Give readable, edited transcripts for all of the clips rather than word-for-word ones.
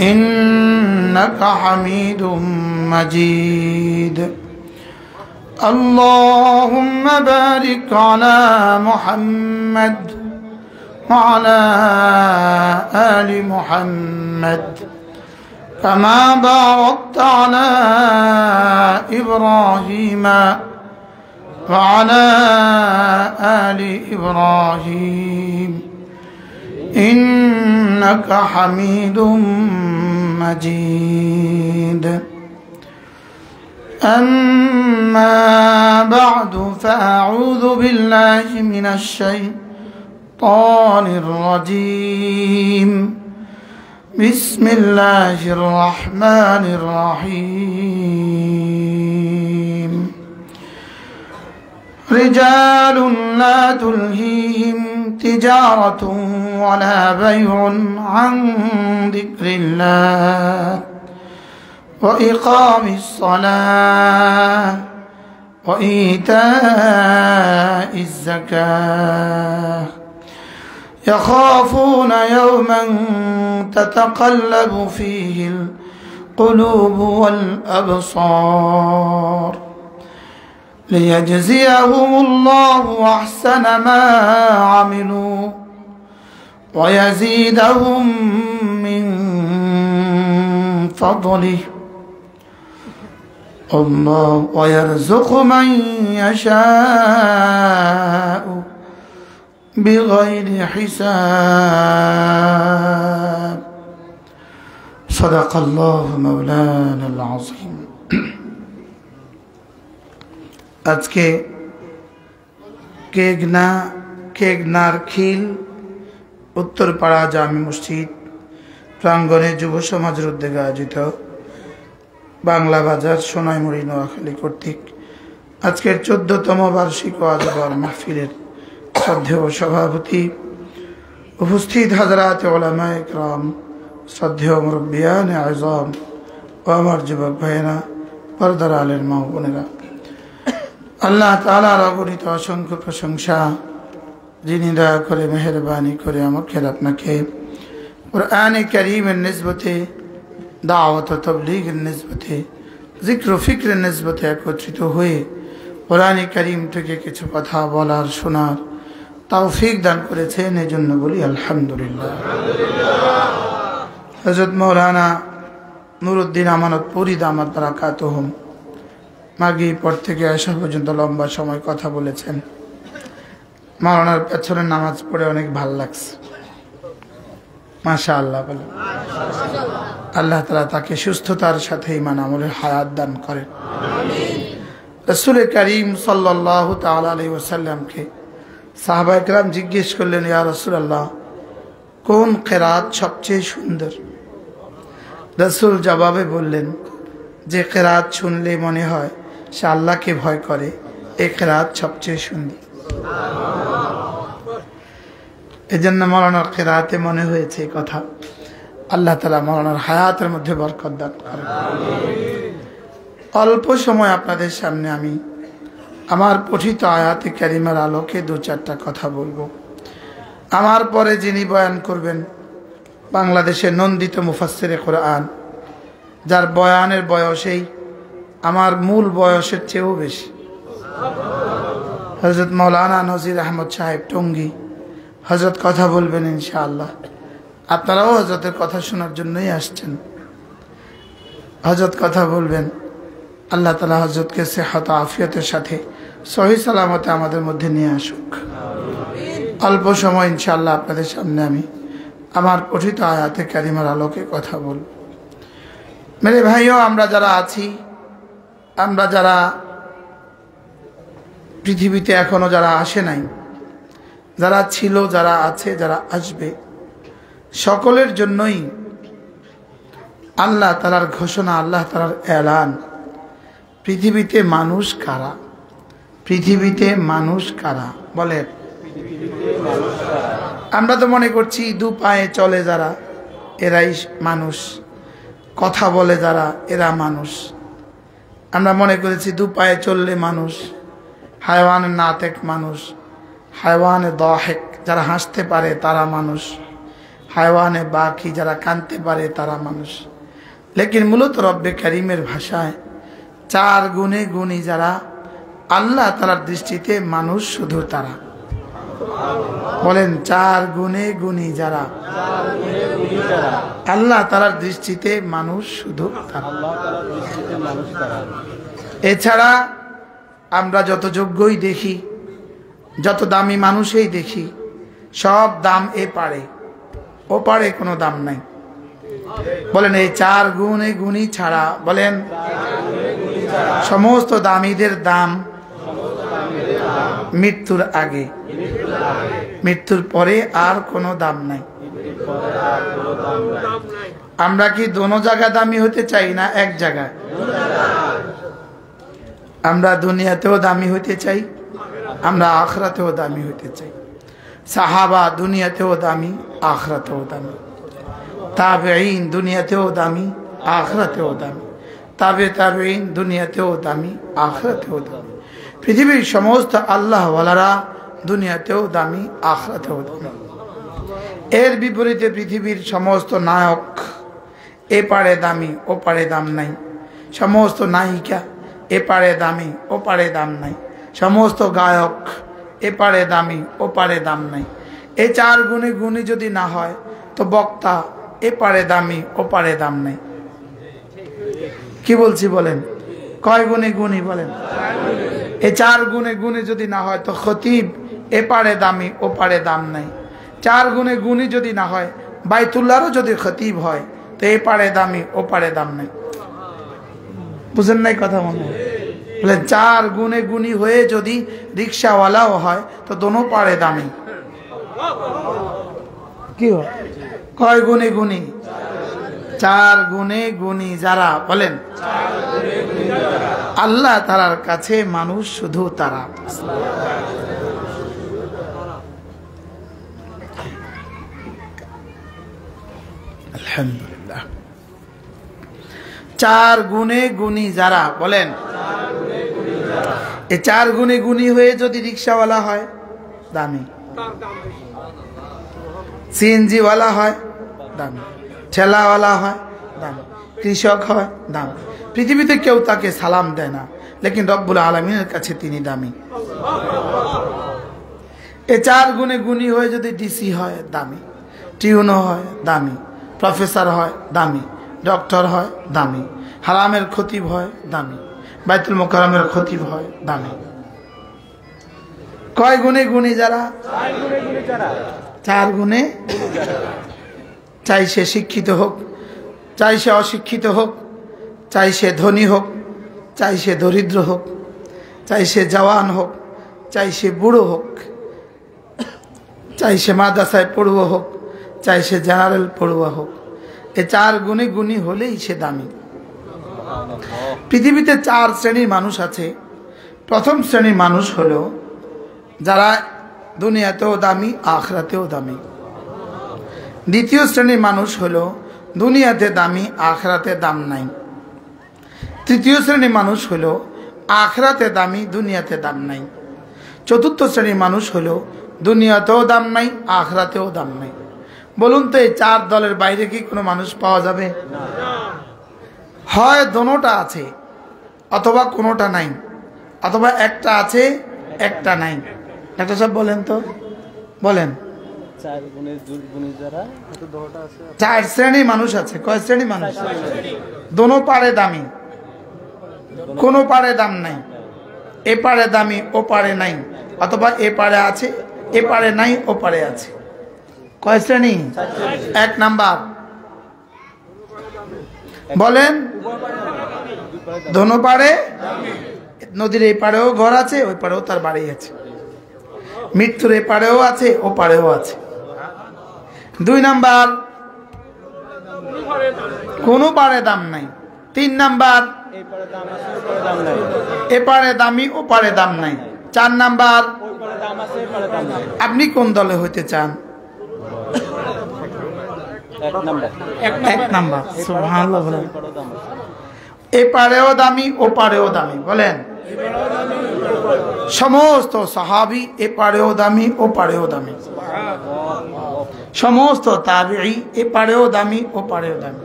إنك حميد مجيد. اللهم بارك على محمد وعلى آل محمد كما باركت على إبراهيم وعلى آل إبراهيم إنك حميد مجيد. أما بعد فأعوذ بالله من الشيطان الرجيم. بسم الله الرحمن الرحيم. رجال لا تلهيهم تجارة ولا بيع عن ذكر الله وإقام الصلاة وإيتاء الزكاة يخافون يوما تتقلب فيه القلوب والأبصار ليجزيهم الله أحسن ما عملوا ويزيدهم من فضله الله ويرزق من يشاء بغير حساب. صدق الله مولانا العظيم. আজকে কেগনার খিল উত্তরপাড়া জামি মসজিদ প্রাঙ্গণে যুব সমাজের উদ্যোগে আয়োজিত বাংলা বাজার সোনাইমুড়ি নোয়াখালী কর্তৃক আজকের 14তম বার্ষিক ওয়াজ মাহফিলের শ্রদ্ধেয় সভাপতি, উপস্থিত হাজরাত উলামায়ে ইকরাম, শ্রদ্ধেয় মুরব্বিয়ানে আযম ও আমার যুবক ভাইয়েরা, পর্দার আলের মা ও বোনেরা, আল্লাহ তাআলার অগণিত অসংখ্য প্রশংসা, যিনি দয়া করে মেহেরবানি করে আমাকে আপনাকে কুরআনে কারীমের নিসবতে, দাওয়াত ও তাবলীগের নিসবতে, জিক্র ও ফিকরের নিসবতে একত্রিত হয়ে কুরআনে কারীম থেকে কিছু কথা বলার শোনার তৌফিক দান করেছেন, এজন্য বলি আলহামদুলিল্লাহ। হযরত মাওলানা নুরউদ্দিন আমানতপুরী দামাত বারাকাতুহুম মাগরিব পর থেকে আসা পর্যন্ত লম্বা সময় কথা বলেছেন। মাওলানার পেছনে নামাজ পড়ে অনেক ভালো লাগছে, মাশাআল্লাহ বলে। আল্লাহ তাআলা তাকে সুস্থতার সাথে ঈমান আমলের হায়াত দান করেন। রাসূল করিম সাল্লাল্লাহু তাআলা আলাইহি ওয়াসাল্লামকে সাহাবায়ে কেরাম জিজ্ঞেস করলেন, ইয়া রাসূলুল্লাহ, কোন কিরাত সবচেয়ে সুন্দর? রাসূল জবাবে বললেন, যে কিরাত শুনলে মনে হয় সে আল্লাহকে ভয় করে, এই কিরাত সবচেয়ে সুন্দর। এজন্য মাওলানার কিরাতে মনে হয়েছে এই কথা। আল্লাহ তাআলা মাওলানার হায়াতের মধ্যে বরকত দান করেন। অল্প সময় আপনাদের সামনে আমি আমার পঠিত আয়াতে কারিমার আলোকে দু চারটা কথা বলবো। আমার পরে যিনি বয়ান করবেন বাংলাদেশের নন্দিত মুফাসসিরে কোরআন, যার বয়ানের বয়সেই আমার মূল বয়সের চেয়েও বেশি, হযরত মাওলানা নজির আহমদ সাহেব টঙ্গী হযরত কথা বলবেন ইনশাআল্লাহ। আপনারাও হযরতের কথা শোনার জন্যই আসছেন। হযরত কথা বলবেন। আল্লাহ তাআলা হযরতকে সেহত আফিয়তের সাথে সহি সালামতে আমাদের মধ্যে নিয়ে আসুক। অল্প সময় ইনশাআল্লাহ আপনাদের সামনে আমি আমার পঠিত আয়াতে কারিমার আলোকে কথা বলব। মেরে ভাইও, আমরা যারা আছি, আমরা যারা পৃথিবীতে এখনো যারা আসে নাই, যারা ছিল, যারা আছে, যারা আসবে, সকলের জন্যই আল্লাহ তাআলার ঘোষণা, আল্লাহ তাআলার এলান, পৃথিবীতে মানুষ কারা? পৃথিবীতে মানুষ কারা বলেন? আমরা তো মনে করছি দু পায়ে চলে যারা এরাই মানুষ, কথা বলে যারা এরা মানুষ। আমরা মনে করেছি দু পায়ে চললে মানুষ, হায়ওয়ান নাতেক মানুষ, হায়ওয়ান দাহেক যারা হাসতে পারে তারা মানুষ, হায়ওয়ানে বাকি যারা কাঁদতে পারে তারা মানুষ। লেকিন মূলত রব্বে কারিমের ভাষায় 4 গুণে গুণী যারা আল্লাহ তাআলার দৃষ্টিতে মানুষ শুধু তারা। বলেন 4 গুণে গুণী যারা আল্লাহ তাআলার দৃষ্টিতে মানুষ শুধু তারা। এছাড়া আমরা যত যোগ্যই দেখি, যত দামি মানুষই দেখি, সব দাম এ পারে, ও পারে কোনো দাম নাই। বলেন এই 4 গুণে গুণী ছাড়া, বলেন সমস্ত দামীদের দাম মৃত্যুর আগে, মৃত্যুর পরে আর কোনো দাম নাই। আমরা কি দোনো জায়গায় দামি হতে চাই না এক জায়গায়? আমরা দুনিয়াতেও দামি হতে চাই, আমরা আখিরাতেও দামি হতে চাই। সাহাবা দুনিয়াতেও দামি, আখিরাতেও দামি। তাবেঈন দুনিয়াতেও দামি, আখিরাতেও দামি। তাবেঈন দুনিয়াতেও দামি, আখিরাতেও দামি। পৃথিবীর সমস্ত আল্লাহ ওয়ালারা দুনিয়াতেও দামি, আখিরাতেও দামি। এর বিপরীতে পৃথিবীর সমস্ত নায়ক এ পারে দামি, ও পারে দাম নাই। সমস্ত নায়িকা এ পারে দামি, ও পারে দাম নাই। সমস্ত গায়ক এ পারে দামি, ও পারে দাম নাই। এই 4 গুণে গুণী যদি না হয় তো বক্তা এ পারে দামি, ও পারে দাম নাই। কি বলছি বলেন? কয় গুণে গুণী বলেন? এই 4 গুণে গুণী যদি না হয় তো খতিব এ পারে দামি, ও পারে দাম নাই। 4 গুণে গুণী যদি না হয়, বাইতুল্লাহরও যদি খতিব হয় তো এ পারে দামি, ও পারে দাম নাই। বুঝেন নাই কথা? মনে বলে 4 গুণে গুণী হয়ে যদি রিক্সাওয়ালাও হয় তো দোনো পারে দামি। কি হয়? কয় গুণে গুণী? 4 গুণে গুণী যারা, বলেন আল্লাহ তাআলার কাছে মানুষ শুধু তারা। আলহামদুলিল্লাহ। 4 গুণে গুণী যারা, বলেন এই 4 গুণে গুণী হয়ে যদি রিক্সাওয়ালা হয় দামি, সিএনজিওয়ালা হয় দামি, ঠেলাওয়ালা হয় দামি, কৃষক হয় দামি। পৃথিবীতে কেউ তাকে সালাম দেয় না, লেকিন রব্বুল আলামিনের কাছে তিনি দামি। এই 4 গুণে গুণী হয়ে যদি ডিসি হয় দামি, টিউনো হয় দামি, প্রফেসর হয় দামি, ডক্টর হয় দামি, হারামের খতিব হয় দামি, বাইতুল মোকাররমের খতিব হয় দামি। কয় গুণে গুণী যারা? 4 গুণে। চাই সে শিক্ষিত হোক, চাই সে অশিক্ষিত হোক, চাই সে ধনী হোক, চাই সে দরিদ্র হোক, চাই সে জওয়ান হোক, চাই সে বুড়ো হোক, চাই সে মাদ্রাসায় পড়ুয়া হোক, চাই সে জেনারেল পড়ুয়া হোক, এই 4 গুণে গুণী হলেই সে দামি। পৃথিবীতে 4 শ্রেণীর মানুষ আছে। প্রথম শ্রেণীর মানুষ হলো যারা দুনিয়াতেও দামি, আখিরাতেও দামি। দ্বিতীয় শ্রেণীর মানুষ হলো দুনিয়াতে দামি, আখিরাতে দাম নাই। তৃতীয় শ্রেণীর মানুষ হলো আখিরাতে দামি, দুনিয়াতে দাম নাই। চতুর্থ শ্রেণীর মানুষ হলো দুনিয়াতেও দাম নাই, আখিরাতেও দাম নাই। বলুন তো এই 4 দলের বাইরে কি কোনো মানুষ পাওয়া যাবে? হয় দোনোটা আছে, অথবা কোনোটা নাই, অথবা একটা আছে একটা নাই। একটা সব বলেন তো, বলেন। 4 শ্রেণীর মানুষ আছে। কয় শ্রেণী মানুষ? দোনো পারে দামি, কোনো পারে দাম নাই। এ পারে দামি, ও পারে নাই, অথবা এ পারে আছে, এ পারে নাই, ও পারে আছে। কয় শ্রেণী? 1 নাম্বার বলেন। দোনো পারে, নদীর এই পারেও ঘর আছে, ওই পারেও তার বাড়ি আছে। মৃত্যুর এ পারেও আছে, ও পারেও আছে। 2 নাম্বার কোনো পারে দাম নাই। 3 নাম্বার এ পারে দামি, ও পারে দাম নাই। 4 নাম্বার আপনি কোন দলে হইতে চান? 1 নাম্বার। সুবহানাল্লাহ বলেন। এ পারেও দামি, ও পারেও দামি, বলেন। সমস্ত সাহাবী এ পারেও দামি, ও পারেও দামি। সমস্ত তাবিঈ এপারেও দামি ওপারেও দামি।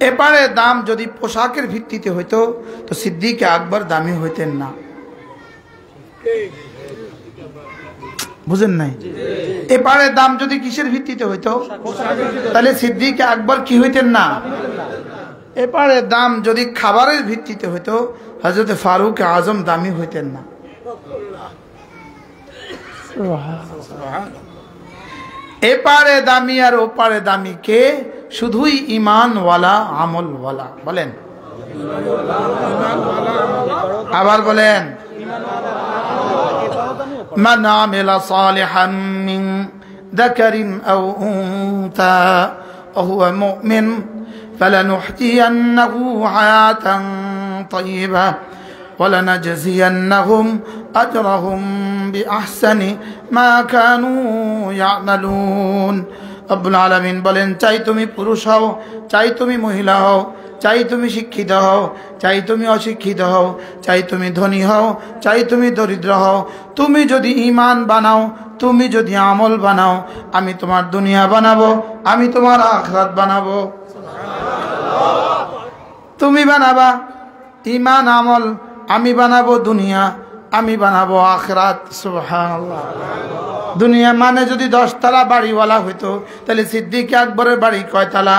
এপারে দাম যদি পোশাকের ভিত্তিতে হইতো তো সিদ্দিক আকবর দামি হইতেন না। বুঝেন নাই? এপারে দাম যদি কিসের ভিত্তিতে হইতো তাহলে সিদ্দিক আকবর কি হইতেন না। এপারে দাম যদি খাবারের ভিত্তিতে হইতো হযরত ফারুক আজম দামি হইতেন না। এপারে দামি আর ওপারে দামি কে? শুধুই ঈমানওয়ালা আমলওয়ালা। বলেন, আবার বলেন, মান আমিলা সালিহান মিন যাকারিন আও উনসা ওয়া হুয়া মুমিন ফালানুহয়িয়ান্নাহু হায়াতান তাইয়্যিবা ওয়া লানাজজিয়ান্নাহুম আজরাহুম বিআহসানি মা কানু ইয়ামালুন। রব্বুল আলামিন বলেন, চাই তুমি পুরুষ হও, চাই তুমি মহিলা হও, চাই তুমি শিক্ষিত হও, চাই তুমি অশিক্ষিত হও, চাই তুমি ধনী হও, চাই তুমি দরিদ্র হও, তুমি যদি ঈমান বানাও, তুমি যদি আমল বানাও, আমি তোমার দুনিয়া বানাবো, আমি তোমার আখিরাত বানাবো। তুমি বানাবা ঈমান আমল, আমি বানাবো দুনিয়া, আমি বানাবো আখিরাত। সুবহানাল্লাহ। দুনিয়া মানে যদি 10 তলা বাড়িওয়ালা হইতো তাহলে সিদ্দিক আকবরের বাড়ি কয় তলা?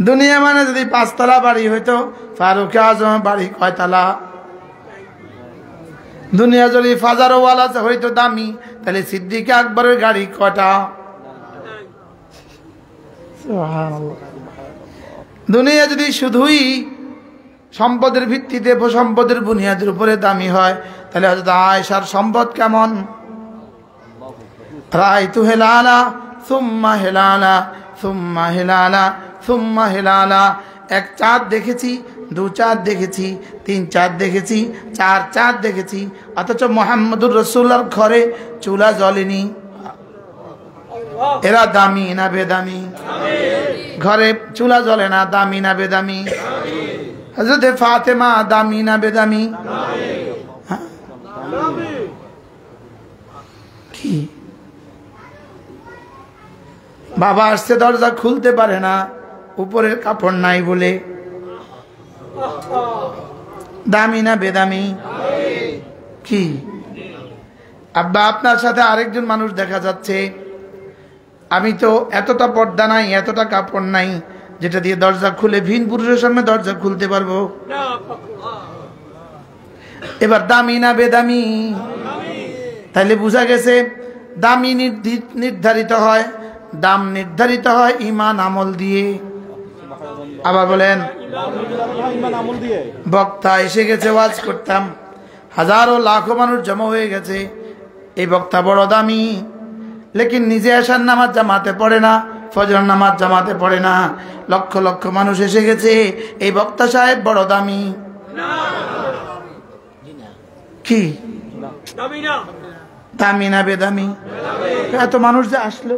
দুনিয়া মানে যদি 5 তলা বাড়ি হইতো ফারুক আজমের বাড়ি কয় তলা? দুনিয়া যদি ফাজারওয়ালা হইতো দামি তাহলে সিদ্দিক আকবরের গাড়ি কয়টা? সুবহানাল্লাহ। দুনিয়া যদি শুধুই সম্পদের ভিত্তিতে সম্পদের বুনিয়াদের উপরে দামি হয় তাহলে হযরত আয়েশার সম্পদ কেমন? রাআইতু হিলালা সুম্মা হিলালা সুম্মা হিলালা সুম্মা হিলালা। 1 চাঁদ দেখেছি, 2 চাঁদ দেখেছি, 3 চাঁদ দেখেছি, 4 চাঁদ দেখেছি, অথচ মুহাম্মদুর রাসূলুল্লাহর ঘরে চুলা জ্বলেনি। এরা দামি না বেদামি? ঘরে চুলা জ্বলে না, দামি না বেদামি? হযরত ফাতেমা দামি না বেদামি? কি বাবা আসছে দরজা খুলতে পারে না উপরের কাপড় নাই বলে, দামি না বেদামি? কি আব্বা আপনার সাথে আরেকজন মানুষ দেখা যাচ্ছে, আমি তো এতটা পর্দা নাই, এতটা কাপড় নাই যেটা দিয়ে দরজা খুলে ভিন পুরুষের সামনে দরজা খুলতে পারবো। এবার দামি না বেদামি? তাইলে বোঝা গেছে দামি নির্ধারিত হয়, দাম নির্ধারিত হয় ঈমান আমল দিয়ে। আবার বলেন, বক্তা এসে গেছে, ওয়াজ করতাম, হাজারো লাখো মানুষ জমা হয়ে গেছে, এই বক্তা বড় দামি, লেকিন নিজে আসার নামাজ জামাতে পড়ে না, ফজর নামাজ জামাতে পড়ে না, লক্ষ লক্ষ মানুষ এসে গেছে, এই বক্তা সাহেব বড় দামি। কি দামি না বেদামি? এত মানুষ যে আসলো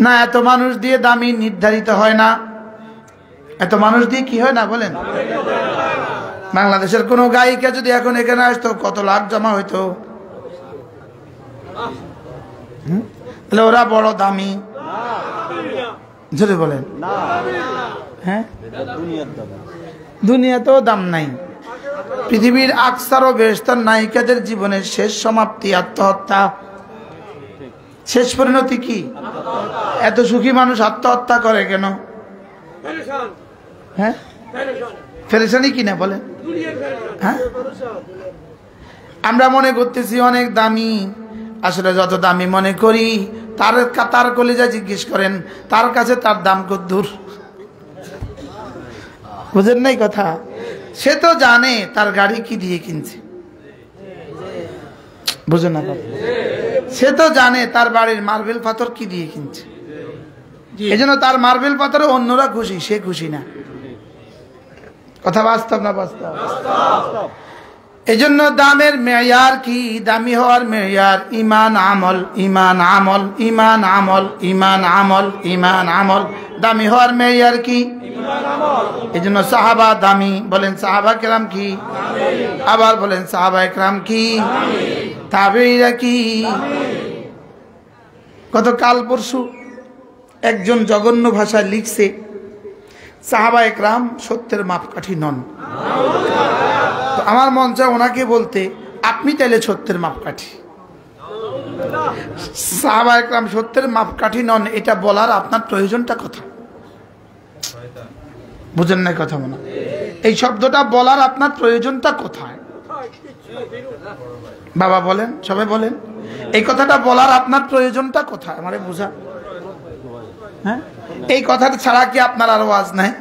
না, এত মানুষ দিয়ে দামি নির্ধারিত হয় না। এত মানুষ দিয়ে কি হয় না বলেন? বাংলাদেশের কোন গায়িকা যদি এখন এখানে আসতো কত লাখ জমা হইতো। তাহলে ওরা বড় দামি? যদি বলেন হ্যাঁ, দুনিয়াতেও দাম নাই। পৃথিবীর আকসার ও বেহেশতের নায়িকাদের জীবনের শেষ সমাপ্তি আত্মহত্যা, শেষ পরিণতি কি? এত সুখী মানুষ আত্মহত্যা করে কেন? হ্যাঁ, ফেরেশানি কিনা বলেন? হ্যাঁ, আমরা মনে করতেছি অনেক দামি, আসলে যত দামি মনে করি তার কলিজা জিজ্ঞেস করেন তার কাছে তার দাম কদ্দুর। বুঝেন নাই কথা? সে তো জানে তার গাড়ি কি দিয়ে কিনছে, বুঝেন না কথা? সে তো জানে তার বাড়ির মার্বেল পাথর কি দিয়ে কিনছে, এজন্য তার মার্বেল পাথরে অন্যরা খুশি, সে খুশি না। কথা বাস্তব না বাস্তব? এজন্য দামের মেয়ার কি? দামি হওয়ার মেয়ার ঈমান আমল, ঈমান আমল, ঈমান আমল, ঈমান আমল, ঈমান আমল। দামি হওয়ার মেয়ার কি? ঈমান আমল। এজন্য সাহাবা দামি। বলেন সাহাবা কেরাম কি? আবার বলেন সাহাবা একরাম কি? তাবেঈরা কি? গতকাল পরশু একজন জঘন্য ভাষায় লিখছে সাহাবা একরাম সত্যের মাপকাঠি নন। আমার মন চায় ওনাকে বলতে, আপনি তাইলে সত্যের মাপকাঠি। সাহাবা একরাম সত্যের মাপকাঠি নন, এটা বলার আপনার প্রয়োজনটা কোথায়? বুঝেন না কথা মনে? এই শব্দটা বলার আপনার প্রয়োজনটা কোথায়? বাবা বলেন, সবাই বলেন, এই কথাটা বলার আপনার প্রয়োজনটা কোথায়? আমারে বুঝা। হ্যাঁ, এই কথাটা ছাড়া কি আপনার আর ওয়াজ নাই?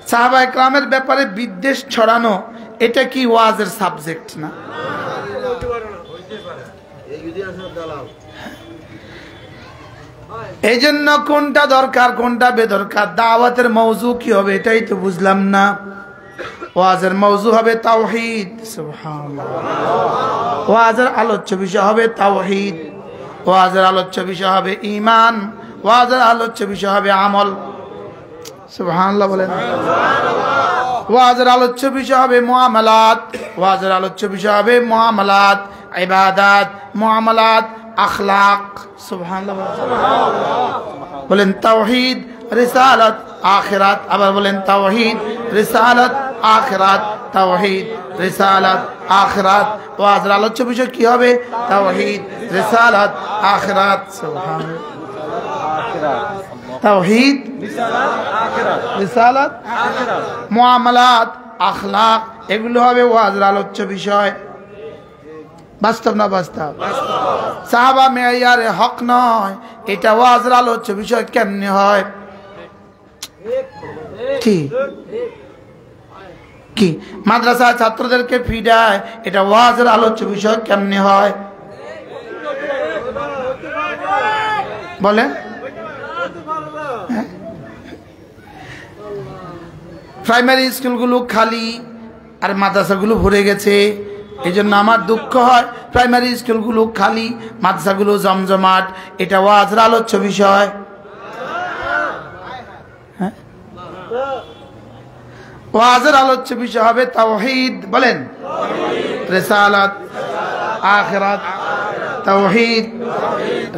সাহাবা একরামের ব্যাপারে বিদ্বেষ ছড়ানো এটা কি ওয়াজের সাবজেক্ট না? এই জন্য কোনটা দরকার কোনটা বেদরকার, দাওয়াতের মওজু কি হবে এটাই তো বুঝলাম না। ওয়াজের মওজু হবে তাওহীদ, সুবহানাল্লাহ। ওয়াজের আলোচ্য বিষয় হবে তাওহীদ, ওয়াজের আলোচ্য বিষয় হবে ঈমান, ওয়াজের আলোচ্য বিষয় হবে আমল। সুবহানাল্লাহ বলেন। ওয়াজের আলোচ্য বিষয় হবে মুআমালাত, ওয়াজের আলোচ্য বিষয় হবে মুআমালাত, ইবাদাত, মুআমালাত, আখলাক। সুবহানাল্লাহ বলেন। তাওহীদ, রিসালাত, আখিরাত। আবার বলেন তাওহীদ, রিসালাত, আখিরাত, তাওহীদ, রিসালাত, আখিরাত। ওয়াজের আলোচ্য বিষয় কি হবে? তাওহীদ, রিসালাত, আখিরাত। সুবহানাল্লাহ। তাওহীদ, রিসালাত, মুআমালাত, আখলাক, এগুলো হবে ওয়াজের আলোচ্য বিষয়। বাস্তব না বাস্তব? সাহাবা মেয়ারে হক নয়, এটা ওয়াজের আলোচ্য বিষয় কেমনে হয়? কি কি মাদ্রাসা ছাত্রদেরকে ফিডায়, এটা ওয়াজের আলোচ্য বিষয় কেমনে হয়? বলেন। প্রাইমারি স্কুলগুলো খালি আর মাদ্রাসাগুলো ভরে গেছে, এই জন্য আমার দুঃখ হয়। প্রাইমারি স্কুলগুলো খালি, মাদ্রাসাগুলো জমজমাট, এটা ওয়াজের আলোচ্য বিষয়? ওয়াজের আলোচ্য বিষয় হবে তাওহীদ। বলেন রিসালাত, আখিরাত, তাওহীদ,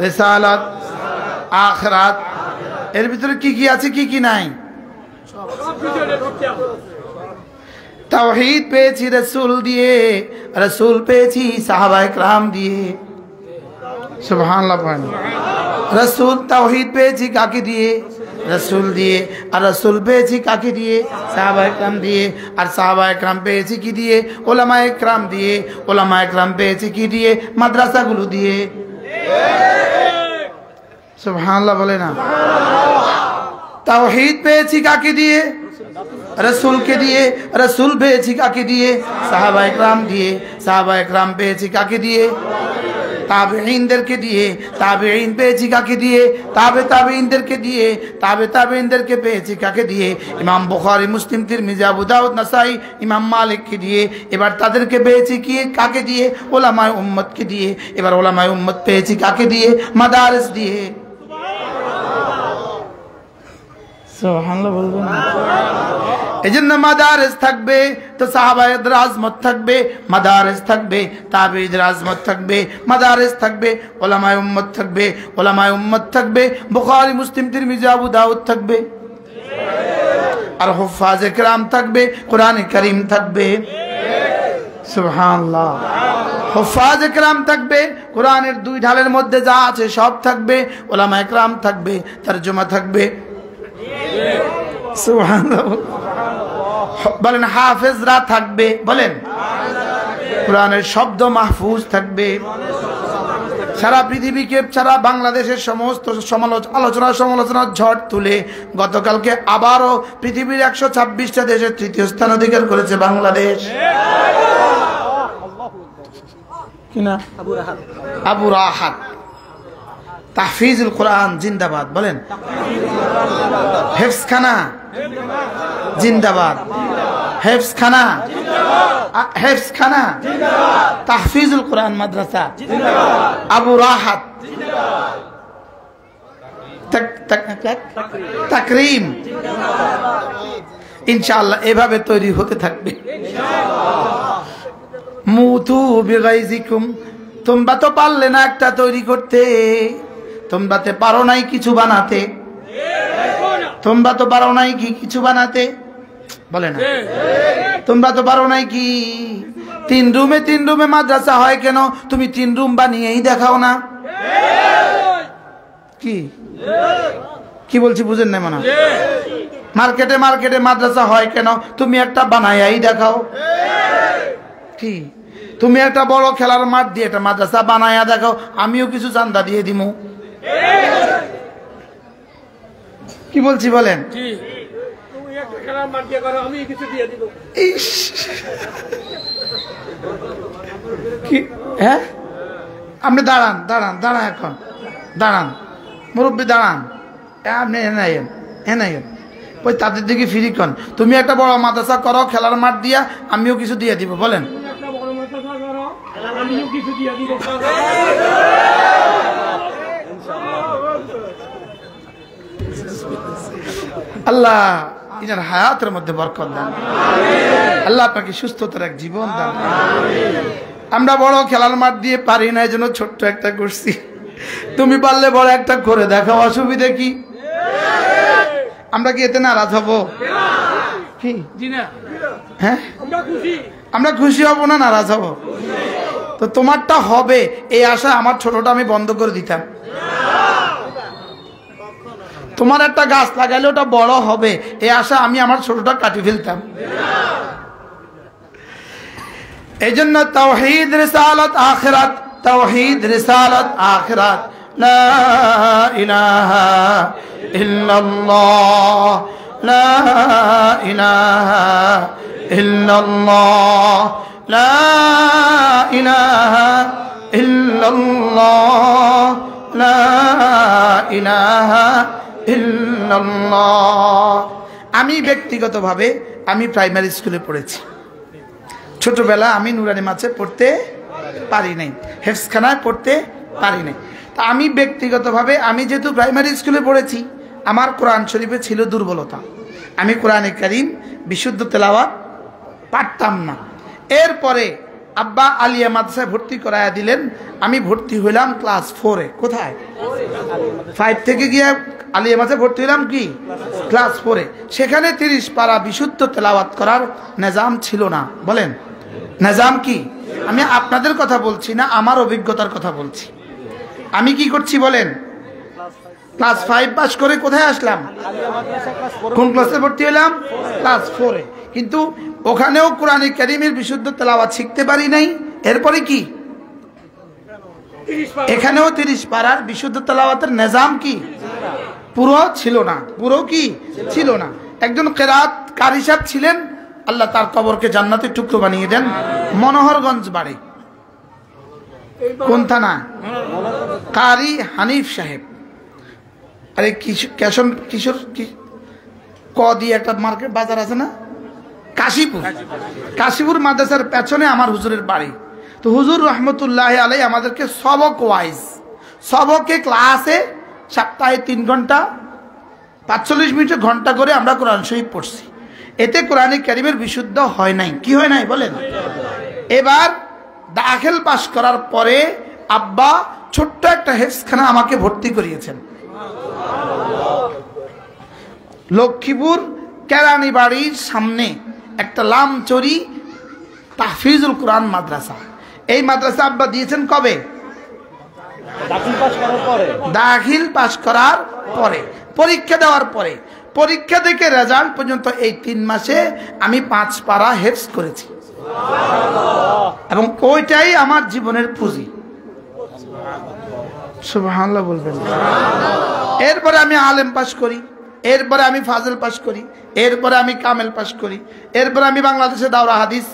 রিসালাত, আখিরাত। এর ভিতরে কি কি আছে কি কি নাই? তাওহীদ পেয়েছি রাসূল দিয়ে, রাসূল পেয়েছি সাহাবায়ে কেরাম দিয়ে। সুবহানাল্লাহ। রাসূল তাওহীদ পেয়েছি কাকে দিয়ে? রাসূল দিয়ে। আর রাসূল পেয়েছি কাকে দিয়ে? সাহাবায়ে কেরাম দিয়ে। আর সাহাবায়ে কেরাম পেয়েছি কি দিয়ে? উলামায়ে কেরাম দিয়ে। উলামায়ে কেরাম পেয়েছি কি দিয়ে? মাদ্রাসাগুলো দিয়ে। সুবহানাল্লাহ বলে না? তাওহীদ পেয়েছি কাকে দিয়ে? রাসূলকে দিয়ে। রাসূল পেয়েছি কাকে দিয়ে? সাহাবায়ে কেরাম দিয়ে। সাহাবায়ে কেরাম পেয়েছি কাকে দিয়ে? তাবেঈনদেরকে দিয়ে। তাবেঈন পেয়েছি কাকে দিয়ে? তাবেঈনদেরকে দিয়ে। তাবেঈনদেরকে পেয়েছি কাকে দিয়ে? ইমাম বুখারী, মুসলিম, তিরমিজি, আবু দাউদ, নাসাই, ইমাম মালিককে দিয়ে। এবার তাদেরকে পেয়েছি কি কাকে দিয়ে? উলামায়ে উম্মতকে দিয়ে। এবার উলামায়ে উম্মত পেয়েছি কাকে দিয়ে? মাদারিস দিয়ে। সুবহানাল্লাহ বলবেন। এজন্য মাদারিস থাকবে তো সাহাবায়েদের আজমত থাকবে, মাদারিস থাকবে তাবেঈদের আজমত থাকবে, মাদারিস থাকবে উলামায়ে উম্মত থাকবে, উলামায়ে উম্মত থাকবে বুখারী, মুসলিম, তিরমিজি, আবু দাউদ থাকবে, আর হুফাজে কেরাম থাকবে, কোরআন কারীম থাকবে। সুবহানাল্লাহ। হুফাজে কেরাম থাকবে, কোরআনের দুই ঢালের মধ্যে যা আছে সব থাকবে, উলামায়ে কেরাম থাকবে, তরজমা থাকবে। সুবহানাল্লাহ বলেন। হাফেজরা থাকবে। বলেন কোরআনের শব্দ মাহফুজ থাকবে। সারা পৃথিবীকে, সারা বাংলাদেশের সমস্ত সমালোচনার ঝড় তুলে গতকালকে আবারও পৃথিবীর 126টা দেশের তৃতীয় স্থান অধিকার করেছে বাংলাদেশ। কিনা? আবু রাহাত তাহফিজুল কোরআন জিন্দাবাদ। বলেন হেফজখানা জিন্দাবাদ, হেফজখানা হেফজখানা, তাহফিজুল কোরআন মাদ্রাসা, আবু রাহাত, তাকরিম, ইনশাআল্লাহ এভাবে তৈরি হতে থাকবে। মুতু বিগাইজিকুম, তোমরা তো পারলে না একটা তৈরি করতে, তোমরা তো পারো নাই কিছু বানাতে, তোমরা তো পারো নাই কি কিছু বানাতে, বলে না তোমরা তো পারো নাই কি? 3 রুমে মাদ্রাসা হয় কেন? তুমি 3 রুম বানিয়েই দেখাও না। কি কি বলছি বুঝেন না মনে? মার্কেটে মাদ্রাসা হয় কেন? তুমি একটা বানাইয়াই দেখাও। কি তুমি একটা বড় খেলার মাঠ দিয়ে একটা মাদ্রাসা বানাইয়া দেখাও, আমিও কিছু চান্দা দিয়ে দিমু। কি বলছি বলেন? হ্যাঁ আপনি দাঁড়ান দাঁড়ান দাঁড়ান, এখন দাঁড়ান মুরব্বী দাঁড়ান, আপনি এনাইন ওই তাদের দিকে ফিরি কন। তুমি একটা বড় মাদ্রাসা করো খেলার মাঠ দিয়া, আমিও কিছু দিয়ে দিব। বলেন আল্লাহ ইনার হায়াতের মধ্যে বরকত দান, আল্লাহ আপনাকে সুস্থতার এক জীবন দান। আমরা বড় খেলার মাঠ দিয়ে পারি না, এই জন্য ছোট্ট একটা করছি। তুমি পারলে বড় একটা করে দেখাও, অসুবিধা কি? আমরা কি এতে নারাজ হব? কি হ্যাঁ আমরা খুশি হব না নারাজ হব? তো তোমারটা হবে এই আশা আমার ছোটটা আমি বন্ধ করে দিতাম। তোমার একটা গাছ লাগাইলে ওটা বড় হবে এই আশা আমি আমার ছোটটা কাটি ফেলতাম। এই জন্য তাওহীদ রিসালাত আখিরাত, তাওহীদ রিসালাত আখিরাত, লা ইলাহা ইল্লাল্লাহ, লা ইলাহা ইল্লাল্লাহ, লা ইলাহা ইল্লাল্লাহ, লা ইলাহা ইল্লাল্লাহ। আমি ব্যক্তিগতভাবে আমি প্রাইমারি স্কুলে পড়েছি। ছোটবেলা আমি নুরানি মাছে পড়তে পারি নাই, হেফজখানায় পড়তে পারি নাই। তা আমি ব্যক্তিগতভাবে আমি যেহেতু প্রাইমারি স্কুলে পড়েছি, আমার কোরআন শরীফে ছিল দুর্বলতা। আমি কোরআনে কারীম বিশুদ্ধ তেলাওয়াত পারতাম না। এরপরে আব্বা আলিয়া মাদ্রাসায় ভর্তি করাইয়া দিলেন। আমি ভর্তি হইলাম ক্লাস 4-এ। কোথায়? 5 থেকে গিয়ে আলিয়া মাদ্রাসায় ভর্তি হইলাম কি ক্লাস 4-এ। সেখানে 30 পারা বিশুদ্ধ তেলাওয়াত করার নিজাম ছিল না। বলেন নিজাম কি? আমি আপনাদের কথা বলছি না, আমার অভিজ্ঞতার কথা বলছি। আমি কি করছি বলেন? ক্লাস 5 পাস করে কোথায় আসলাম? কোন ক্লাসে ভর্তি হলাম? ক্লাস 4-এ। কিন্তু ওখানেও কোরআনে কারীমের বিশুদ্ধ তেলাওয়াত শিখতে পারি নাই। এরপরে কি এখানেও 30 পারার বিশুদ্ধ তেলাওয়াতের নিজাম কি পুরো ছিল না, পুরো কি ছিল না। একজন কেরাত কারি সাহেব ছিলেন, আল্লাহ তার কবরকে জান্নাতের টুকরো বানিয়ে দেন। মনোহরগঞ্জ বাড়ি, কোন থানা? কারি হানিফ সাহেব। আরে কিশোর ক দিয়ে একটা মার্কেট বাজার আছে না, কাশীপুর মাদ্রাসার পেছনে আমার হুজুরের বাড়ি। তো হুজুর রহমতুল্লাহ আলাই আমাদেরকে সবক ওয়াইজ, সবকে ক্লাসে সপ্তাহে 3 ঘন্টা 45 মিনিট ঘন্টা করে আমরা কোরআন শরীফ পড়ছি। এতে কোরআনে কারীমের বিশুদ্ধ হয় নাই। কি হয় নাই বলেন? এবার দাখিল পাস করার পরে আব্বা ছোট্ট একটা হেফজখানা আমাকে ভর্তি করিয়েছেন লক্ষ্মীপুর কেরানি বাড়ির সামনে একটা লামচরি তাহফিজুল কোরআন মাদ্রাসা। এই মাদ্রাসা আব্বা দিয়েছেন কবে? দাখিল পাস করার পরে, পরীক্ষা দেওয়ার পরে। পরীক্ষা থেকে রেজাল্ট পর্যন্ত এই 3 মাসে আমি 5 পারা হেফজ করেছি, এবং ওইটাই আমার জীবনের পুঁজি। সুবহানাল্লাহ বলবেন। এরপরে আমি আলেম পাস করি, এরপরে আমি ফাজল পাস করি, এরপরে আমি কামেল পাস করি, এরপরে আমি বাংলাদেশে দাওরা হাদিস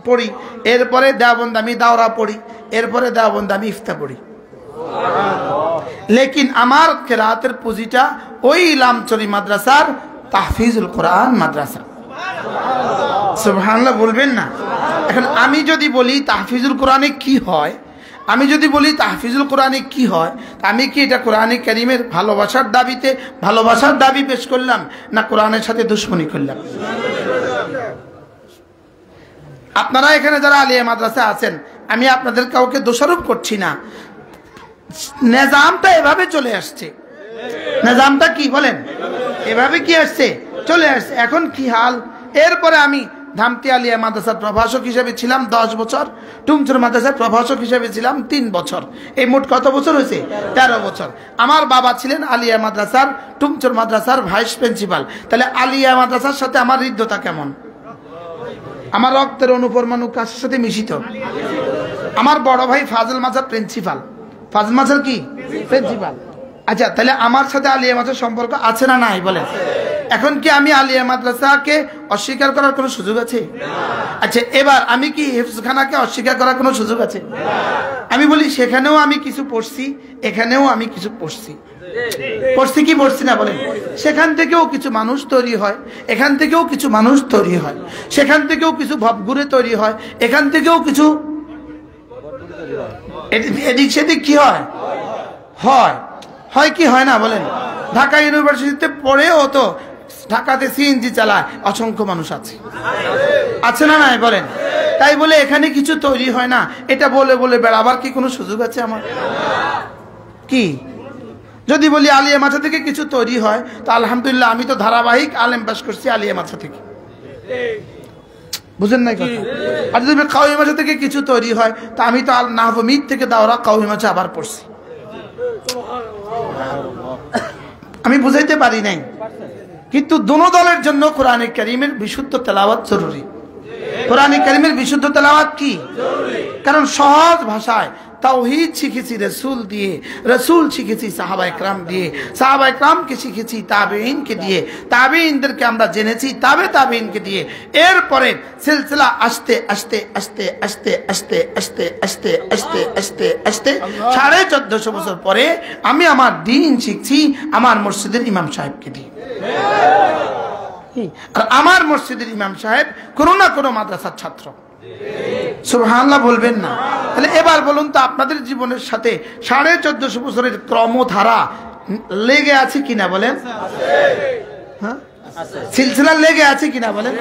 পড়ি, এরপরে দেওবন্দ আমি দাওরা পড়ি, এরপরে দেওবন্দ আমি ইফতা পড়ি। লেকিন আমার কেরাতের পুঁজিটা ওই লামচরি মাদ্রাসার তাহফিজুল কোরআন মাদ্রাসা। সুবহানাল্লাহ বলবেন না? এখন আমি যদি বলি তাহফিজুল কোরআনে কি হয়, আমি যদি বলি তাহফিজুল কোরআনে কি হয়, তা আমি কি এটা কোরআনে কারীমের ভালোবাসার দাবি পেশ করলাম, না কোরআনের সাথে দুশমনি করলাম? আপনারা এখানে যারা আলিয়া মাদ্রাসা আছেন, আমি আপনাদের কাউকে দোষারোপ করছি না, নিজামটা এভাবে চলে আসছে। নিজামটা কি বলেন? এভাবে কি আসছে, চলে আসছে। এখন কি হাল? এরপরে আমি ধামতি আলিয়া মাদ্রাসার প্রভাষক হিসেবে ছিলাম 10 বছর, টুমচুর মাদ্রাসার প্রভাষক হিসেবে ছিলাম 3 বছর। এই মোট কত বছর হয়েছে? 13 বছর। আমার বাবা ছিলেন আলিয়া মাদ্রাসার, টুমচুর মাদ্রাসার ভাইস প্রিন্সিপাল। তাহলে আলিয়া মাদ্রাসার সাথে আমার হৃদ্যতা কেমন? আমার রক্তের অনুপরমাণু কাছের সাথে মিশিত। আমার বড় ভাই ফাজল মাদ্রাসার প্রিন্সিপাল। ফাজল মাদ্রাসার কি প্রিন্সিপাল? আচ্ছা, তাহলে আমার সাথে আলিয়া মাদ্রাসার সম্পর্ক আছে না নাই বলেন? এখন কি আমি আলিয়া মাদ্রাসাকে অস্বীকার করার কোনো সুযোগ আছে? আচ্ছা, এবার আমি কি হিফজখানাকে অস্বীকার করার কোনো সুযোগ আছে? আমি বলি সেখানেও আমি কিছু পড়ছি, এখানেও আমি কিছু পড়ছি। পড়ছি কি পড়ছি না বলেন? সেখান থেকেও কিছু মানুষ তৈরি হয়, এখান থেকেও কিছু মানুষ তৈরি হয়, সেখান থেকেও কিছু ভবঘুরে তৈরি হয়, এখান থেকেও কিছু এদিক সেদিক কি হয় হয় হয় কি হয় না বলেন? ঢাকা ইউনিভার্সিটিতে পড়েও তো ঢাকাতে সিএনজি চালায় অসংখ্য মানুষ আছে না নাই বলেন? তাই বলে এখানে কিছু তৈরি হয় না, এটা বলে বলে বেড়াবার কি কোনো সুযোগ আছে আমার? কি যদি বলি আলিয়া মাদ্রাসা থেকে কিছু তৈরি হয়, তো আলহামদুলিল্লাহ, আমি তো ধারাবাহিক আলেম পাস করছি আলিয়া মাদ্রাসা থেকে, বুঝেন নাই কথা? আর যদি কাউমি মাদ্রাসা থেকে কিছু তৈরি হয়, তা আমি তো আল নাহমিদ থেকে দাওরা কাউমি মাদ্রাসা আবার পড়ছি। আমি বুঝাইতে পারি নাই, কিন্তু দোনো দলের জন্য কোরআনে কারীমের বিশুদ্ধ তেলাওয়াত জরুরি। কোরআনে কারীমের বিশুদ্ধ তেলাওয়াত কি কারণ সহজ ভাষায় তাওহীদ শিখেছি রাসূল দিয়ে, রাসূল শিখেছি সাহাবায়ে কেরাম দিয়ে, সাহাবায়ে কেরামকে শিখেছি তাবেঈনকে দিয়ে, তাবেঈনদেরকে আমরা জেনেছি তাবেঈনকে দিয়ে। এরপরে সিলসিলা আস্তে আস্তে আস্তে আস্তে আস্তে আস্তে আস্তে আস্তে আস্তে আস্তে 1450 বছর পরে আমি আমার দ্বীন শিখছি আমার মসজিদের ইমাম সাহেবকে দিয়ে। আর আমার মসজিদের ইমাম সাহেব কোনো না কোনো মাদ্রাসার ছাত্র। সুবহানাল্লাহ বলবেন না? তাহলে এবার বলুন তো, আপনাদের জীবনের সাথে 1450 বছরের ক্রমধারা লেগে আছে কিনা বলেন? হ্যাঁ, সিলসিলা লেগে আছে কিনা বলেন?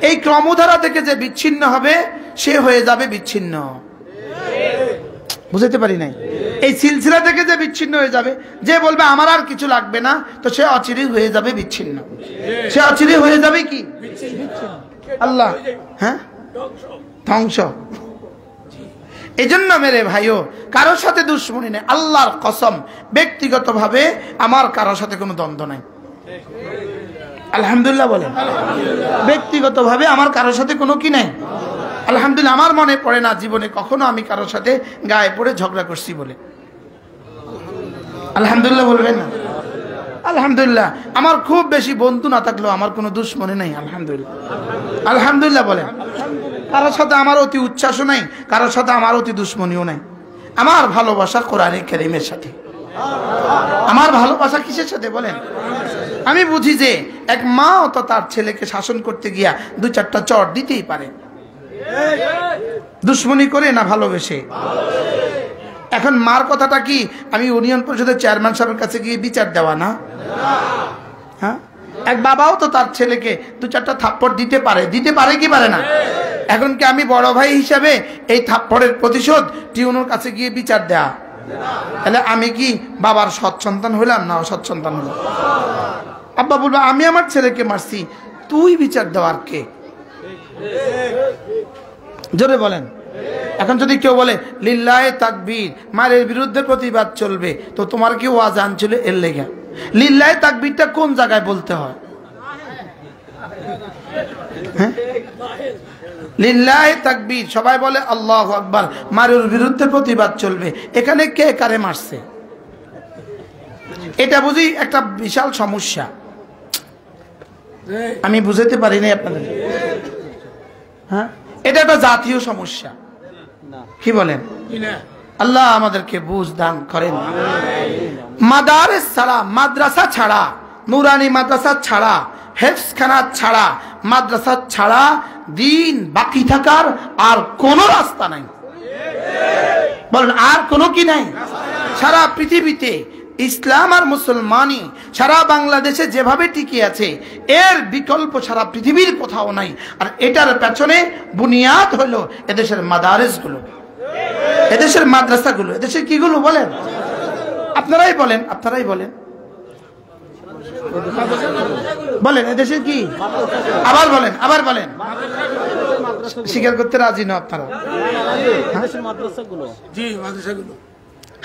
এই ক্রমধারা থেকে যে বিচ্ছিন্ন হবে সে হয়ে যাবে বিচ্ছিন্ন। বুঝতে পারি নাই? এই সিলসিলা থেকে যে বিচ্ছিন্ন হয়ে যাবে, যে বলবে আমার আর কিছু লাগবে না, তো সে অচিরেই হয়ে যাবে বিচ্ছিন্ন। সে অচিরেই হয়ে যাবে কি বিচ্ছিন্ন। আল্লাহ, হ্যাঁ, ধ্বংস। এজন্য মেরে ভাইও, কারোর সাথে দুশ্মনী নেই। আল্লাহর কসম, ব্যক্তিগতভাবে আমার কারোর সাথে কোনো দ্বন্দ্ব নাই। আলহামদুলিল্লাহ বলেন। ব্যক্তিগতভাবে আমার কারোর সাথে কোনো কি নাই। আলহামদুলিল্লাহ, আমার মনে পড়ে না জীবনে কখনো আমি কারোর সাথে গায়ে পড়ে ঝগড়া করছি বলে। আলহামদুলিল্লাহ বলবেন না? আলহামদুলিল্লাহ, আমার খুব বেশি বন্ধু না থাকলেও আমার কোনো দুশ্মনী নাই। আলহামদুলিল্লাহ, আলহামদুলিল্লাহ বলেন। কারোর সাথে আমার অতি উচ্ছ্বাসও নাই, কারোর সাথে আমার অতি দুশ্মনীও নাই। আমার ভালোবাসা কোরআনে কারীমের সাথে। আমার ভালোবাসা কিসের সাথে বলেন? আমি বুঝি যে এক মাও তো তার ছেলেকে শাসন করতে গিয়া 2-4টা চড় দিতেই পারে, দুশ্মনী করে না ভালোবেসে। এখন মার কথাটা কি আমি ইউনিয়ন পরিষদের চেয়ারম্যান সাহেবের কাছে গিয়ে বিচার দেওয়া না? হ্যাঁ, এক বাবাও তো তার ছেলেকে 2-4টা থাপ্পড় দিতে পারে কি পারে না? এখন কি আমি বড় ভাই হিসাবে এই থাপ্পড়ের প্রতিশোধ টিউনোর কাছে গিয়ে বিচার দেয়া? তাহলে আমি কি বাবার সৎ সন্তান হইলাম না অসৎ সন্তান হইলাম? আব্বা বলবো আমি আমার ছেলেকে মারছি, তুই বিচার দেওয়ার কে? জোরে বলেন। এখন যদি কেউ বলে লিল্লাহে তাকবীর, মায়ের বিরুদ্ধে প্রতিবাদ চলবে, তো তোমার কি ওয়াজ আনছিল এর লেগে? লিল্লাহে তাকবীরটা কোন জায়গায় বলতে হয়? হ্যাঁ, লিল্লাহে তাকবীর সবাই বলে আল্লাহু আকবার, মায়ের বিরুদ্ধে প্রতিবাদ চলবে, এখানে কে কারে মারছে? এটা বুঝি একটা বিশাল সমস্যা। আমি বুঝাতে পারি না আপনাদের। হ্যাঁ, এটা একটা জাতীয় সমস্যা। কি বলেন? আল্লাহ আমাদেরকে বুঝ দান করেন। মাদারিস ছাড়া, মাদ্রাসা ছাড়া, নুরানি মাদ্রাসা ছাড়া হেফজখানা ছাড়া, মাদ্রাসা ছাড়া দিন বাকি থাকার আর কোনো রাস্তা নাই। বলেন আর কোনো কি নাই? সারা পৃথিবীতে ইসলাম আর মুসলমানই সারা বাংলাদেশে যেভাবে টিকে আছে এর বিকল্প সারা পৃথিবীর কোথাও নাই। আর এটার পেছনে বুনিয়াদ হলো এদেশের মাদারেসগুলো, এদেশের মাদ্রাসাগুলো, এদেশের কিগুলো বলেন? আপনারাই বলেন, আপনারাই বলেন, বলেন এদেশের কি? আবার বলেন, আবার বলেন। স্বীকার করতে রাজি না আপনারা?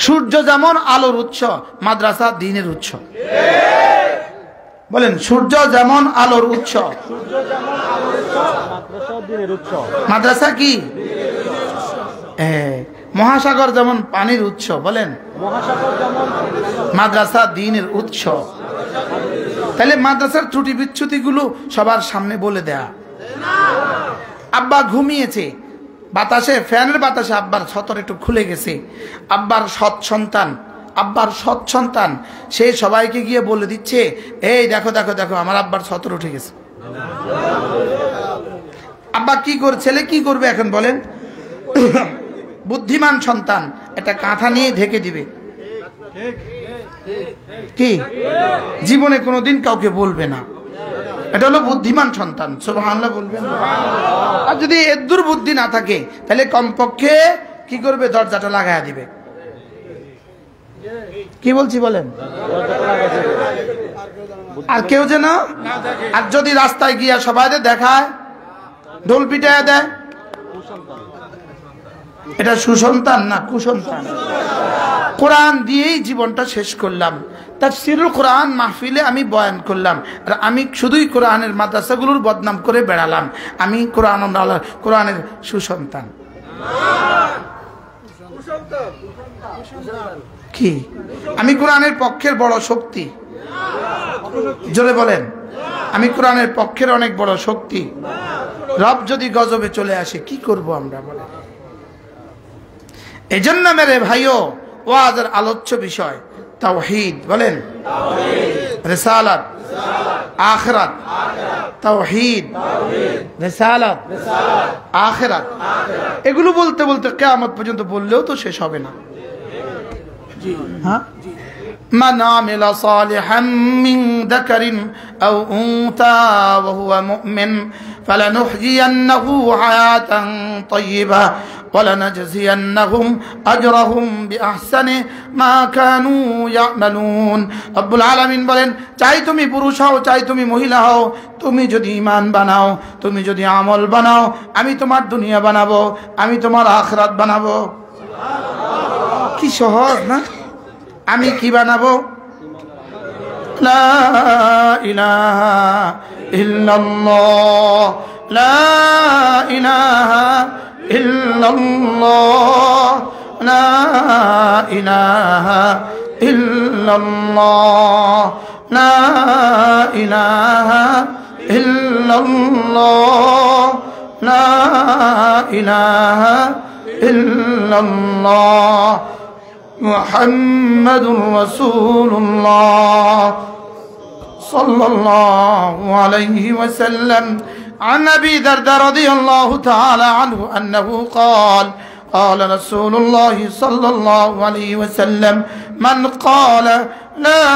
সূর্য যেমন আলোর উৎস, মাদ্রাসা দ্বীনের উৎস। বলেন সূর্য যেমন আলোর উৎস, মাদ্রাসা কি? মহাসাগর যেমন পানির উৎস, বলেন মাদ্রাসা দ্বীনের উৎস। তাহলে মাদ্রাসার ত্রুটি বিচ্যুতি গুলো সবার সামনে বলে দেয়া। আব্বা ঘুমিয়েছে, বাতাসে, ফ্যানের বাতাসে আব্বার ছতর একটু খুলে গেছে, আব্বার সৎ সন্তান, আব্বার সৎ সন্তান সে সবাইকে গিয়ে বলে দিচ্ছে, এই দেখো দেখো দেখো আমার আব্বার ছতর উঠে গেছে। আব্বা কি করে, ছেলে কি করবে এখন বলেন? বুদ্ধিমান সন্তান একটা কাঁথা নিয়ে ঢেকে দিবে, কি জীবনে কোনোদিন কাউকে বলবে না। এটা হলো বুদ্ধিমান সন্তান, সুবহানাল্লাহ বলবেন। আর যদি এদ্দুর বুদ্ধি না থাকে তাহলে কমপক্ষে কি করবে? দরজাটা লাগায়া দিবে। কি বলছি বলেন? আর কেউ যেন, আর যদি রাস্তায় গিয়া সবাই দেখায়, ঢোল পিটায় দেয়, এটা সুসন্তান না কুসন্তান? কোরআন দিয়েই জীবনটা শেষ করলাম, তাফসীরুল কোরআন মাহফিলে আমি বয়ান করলাম, আর আমি শুধুই কোরআনের মাদ্রাসাগুলোর বদনাম করে বেড়ালাম। আমি কোরআনের সুসন্তান কি? আমি কোরআনের পক্ষের বড় শক্তি, জোরে বলেন। আমি কোরআনের পক্ষের অনেক বড় শক্তি। রব যদি গজবে চলে আসে কি করব আমরা বলেন? এজন্য মেরে ভাইও, ওয়াজের আলোচ্য বিষয় তাওহীদ, বলেন রিসালাত, আখিরাত, তাওহীদ, রিসালাত, আখিরাত। এগুলো বলতে বলতে কিয়ামত পর্যন্ত বললেও তো শেষ হবে না। হ্যাঁ, من عمل صالحا من ذكر أو أنثى وهو مؤمن فلنحيينه حياة طيبة ولنجزينهم أجرهم بأحسن ما كانوا يعملون। রব্বুল আলামিন বলেন, চাই তুমি পুরুষ হও চাই তুমি মহিলা হও, তুমি যদি ঈমান বানাও, তুমি যদি আমল বানাও, আমি তোমার দুনিয়া বানাবো, আমি তোমার আখিরাত বানাবো। কি সহজ না? আমি কি বানাবো? লা ইলাহা ইল্লাল্লাহ, লা ইলাহা ইল্লাল্লাহ, লা ইলাহা ইল্লাল্লাহ, লা ইলাহা ইল্লাল্লাহ, লা ইলাহা ইল্লাল্লাহ মুহাম্মাদুর রাসূলুল্লাহ সাল্লাল্লাহু আলাইহি ওয়াসাল্লাম। عن أبي الدرداء رضي الله تعالى عنه أنه قال قال رسول الله صلى الله عليه وسلم من قال لا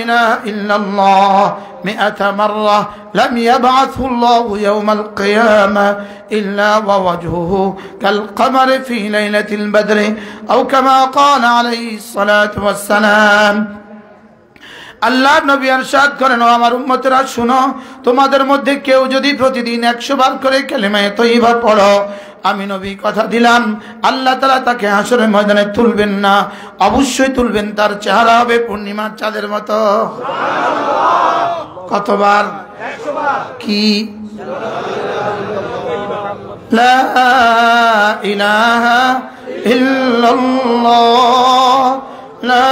إله إلا الله 100 مرة لم يبعثه الله يوم القيامة إلا ووجهه كالقمر في ليلة البدر أو كما قال عليه الصلاة والسلام। আল্লাহ নবী ইরশাদ করেন, ও আমার উম্মতেরা শুনো, তোমাদের মধ্যে কেউ যদি প্রতিদিন 100 বার করে কালেমায়ে তয়্যিবা পড়ো, আমি নবী কথা দিলাম আল্লাহ তাআলা তাকে হাসরের ময়দানে তুলবেন না, অবশ্যই তুলবেন, তার চেহারা হবে পূর্ণিমার চাঁদের মতো। সুবহানাল্লাহ। কতবার? 100 বার। কি? লা ইলাহা ইল্লাল্লাহ, লা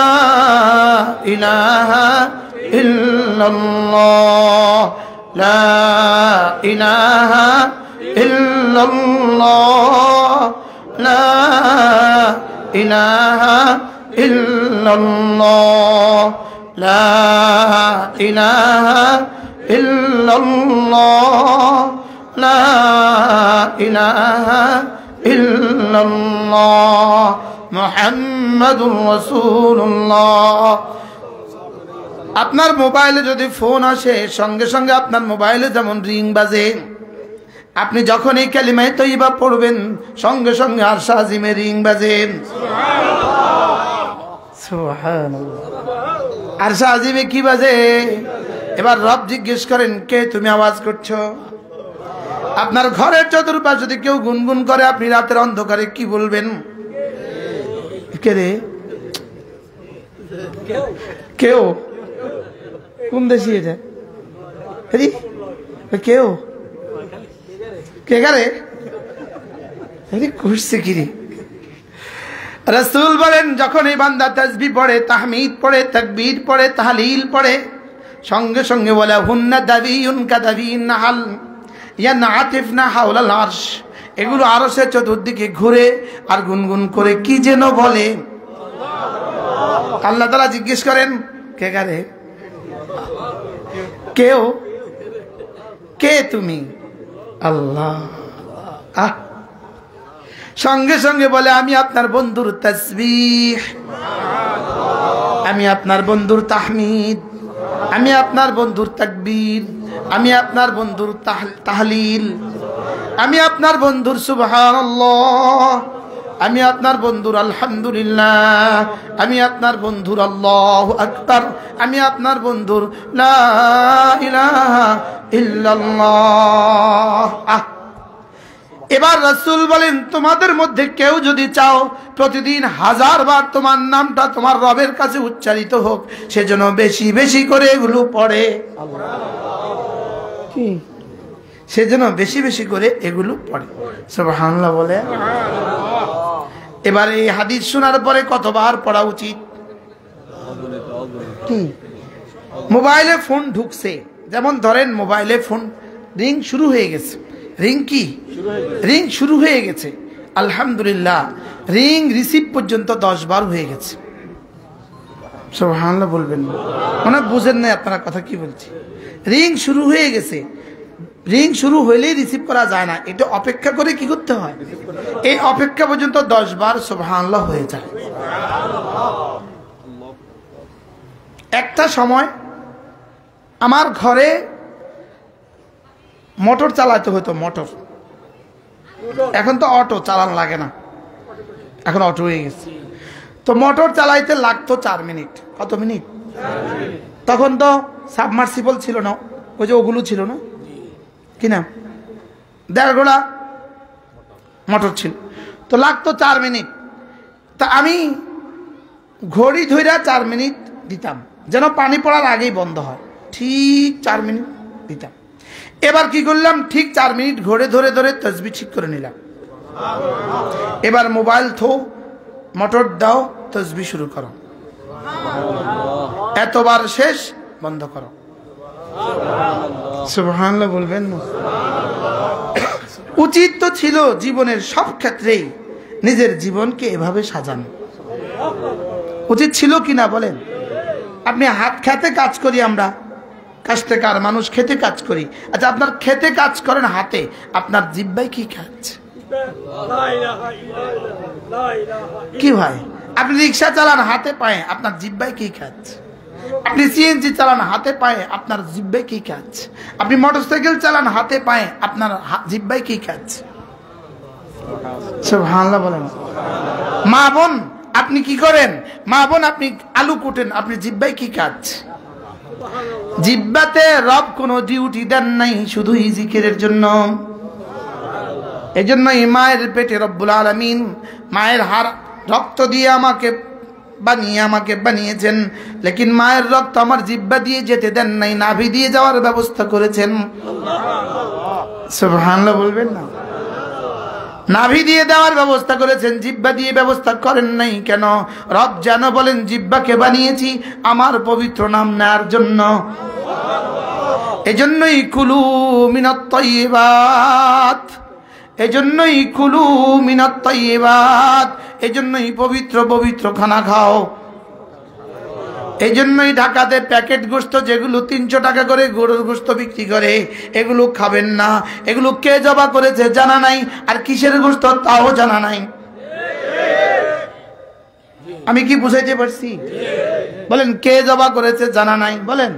ইলাহা ইল্লাল্লাহ, লা ইলাহা ইল্লাল্লাহ, লা ইলাহা ইল্লাল্লাহ, লা ইলাহা ইল্লাল্লাহ লা ইলাহা ইল্লাল্লাহ মুহাম্মাদুর রাসূলুল্লাহ। আপনার মোবাইলে যদি ফোন আসে সঙ্গে সঙ্গে আপনার মোবাইলে যেমন রিং বাজে, আপনি যখন এই কালিমায়ে তয়্যিবা পড়বেন সঙ্গে সঙ্গে আরশ আজিমে রিং বাজে। সুবহানাল্লাহ। আরশ আজিমে কি বাজে? এবার রব জিজ্ঞেস করেন, কে তুমি আওয়াজ করছো? আপনার ঘরের চতুর্পাশ যদি কেউ গুনগুন করে, আপনি রাতের অন্ধকারে কি বলবেন? কে রে? কেউ? কোন দেশি এটা? কেউ কে গারে খুঁজছে কিরে? রাসূল বলেন, যখন এই বান্দা তাসবিহ পড়ে, তাহমিদ পড়ে, তাকবীর পড়ে, তাহলিল পড়ে, সঙ্গে সঙ্গে বলে হুন্না দাবিউন কাদাবিন নাহাল ইয়ানআতিফনা হাওলাল আরশ। এগুলো আরশের চতুর্দিকে ঘুরে আর গুনগুন করে কি যেন বলে। আল্লাহ তাআলা জিজ্ঞেস করেন, কে গারে? কেউ? কে তুমি? আল্লাহ। সঙ্গে সঙ্গে বলে, আমি আপনার বন্ধুর তাসবিহ, আমি আপনার বন্ধুর তাহমিদ, আমি আপনার বন্ধুর তাকবীর, আমি আপনার বন্ধুর তাহলিল, আমি আপনার বন্ধুর সুবহানাল্লাহ, আমি আপনার বন্ধুর আলহামদুলিল্লাহ, আমি আপনার বন্ধুর আল্লাহু আকবার, আমি আপনার বন্ধুর লা ইলাহা ইল্লাল্লাহ। এবার রাসূল বলেন, তোমাদের মধ্যে কেউ যদি চাও প্রতিদিন 1000 বার তোমার নামটা তোমার রবের কাছে উচ্চারিত হোক, সেজন্য বেশি বেশি করে এগুলো পড়ে। কি? সেজন্য বেশি বেশি করে এগুলো পড়ে। সুবহানাল্লাহ বলে। এবার এই হাদিস শোনার পরে কতবার পড়া উচিত? কি? মোবাইলে ফোন ঢুকছে, যেমন ধরেন মোবাইলে ফোন রিং শুরু হয়ে গেছে। রিং কি? রিং শুরু হয়ে গেছে, আলহামদুলিল্লাহ। রিং রিসিভ পর্যন্ত 10 বার হয়ে গেছে। সুবহানাল্লাহ বলবেন না, মানে বুঝেন না আপনারা কথা কি বলছি। রিং শুরু হয়ে গেছে, রিং শুরু হইলেই রিসিভ করা যায় না, এটা অপেক্ষা করে কি করতে হয়? এই অপেক্ষা পর্যন্ত 10 বার সুবহানাল্লাহ হয়ে যায়। একটা সময় আমার ঘরে মোটর চালাতে হতো, মোটর। এখন তো অটো চালানো লাগে না, এখন অটো হয়ে গেছে। তো মোটর চালাইতে লাগতো 4 মিনিট। কত মিনিট? তখন তো সাবমার্সিবল ছিল না, ওই যে ওগুলো ছিল না, কি না, 1.5 ঘোড়া মোটর ছিল, তো লাগতো 4 মিনিট। তা আমি ঘড়ি ধইরা 4 মিনিট দিতাম, যেন পানি পড়ার আগেই বন্ধ হয়, ঠিক 4 মিনিট দিতাম। এবার কি করলাম, ঠিক 4 মিনিট ঘড়ি ধরে ধরে তাসবিহ ঠিক করে নিলাম। এবার মোবাইল থো, মোটর দাও, তাসবিহ শুরু করো, এতবার শেষ, বন্ধ করো। সুবহানাল্লাহ বলবেন না? উচিত তো ছিল জীবনের সব ক্ষেত্রেই নিজের জীবনকে এভাবে সাজানো, উচিত ছিল কিনা বলেন? আপনি হাত খেতে কাজ করি, আমরা কাস্তেকার মানুষ, খেতে কাজ করি। আচ্ছা, আপনার খেতে কাজ করেন হাতে, আপনার জিহ্বায় কি খাচ্ছে? কি ভাই? আপনি রিক্সা চালান হাতে পায়ে, আপনার জিহ্বায় কি খাচ্ছে? আপনি সিএনজি চালান হাতে পায়ে, আপনার জিহ্বায় কি খাচ্ছে? আপনি মোটরসাইকেল চালান হাতে পায়ে, আপনার জিহ্বায় কি খাচ্ছে? সুবহানাল্লাহ বলেন। মা বোন আপনি কি করেন? মা বোন আপনি আলু কুটেন, আপনি জিহ্বায় কি খাচ্ছে? জিহ্বাতে রব কোনো ডিউটি দেন নাই, শুধুই জিকিরের জন্য। এজন্যই মায়ের পেটে রব্বুল আলামিন মায়ের রক্ত দিয়ে আমাকে বানিয়েছেন, লেকিন মায়ের রক্ত আমার জিহ্বা দিয়ে যেতে দেন নাই, নাভি দিয়ে যাওয়ার ব্যবস্থা করেছেন। সুবহানাল্লাহ বলবেন না? নাভি দিয়ে দেওয়ার ব্যবস্থা করেছেন, জিহ্বা দিয়ে ব্যবস্থা করেন নাই কেন? রব যেন বলেন, জিহ্বাকে বানিয়েছি আমার পবিত্র নাম নেওয়ার জন্য। এজন্যই কুলু মিনাত তাইয়্যিবাত, এজন্যই কুলু মিনাত তাইয়্যিবাত, এজন্যই পবিত্র পবিত্র খানা খাও। এই জন্যই ঢাকাতে প্যাকেট গোস্ত যেগুলো 300 টাকা করে গরুর গোস্ত বিক্রি করে, এগুলো খাবেন না। এগুলো কে জবা করেছে জানা নাই, আর কিসের গোস্ত তাও জানা নাই। আমি কি বুঝাইতে পারছি? বলেন, কে জবা করেছে জানা নাই, বলেন,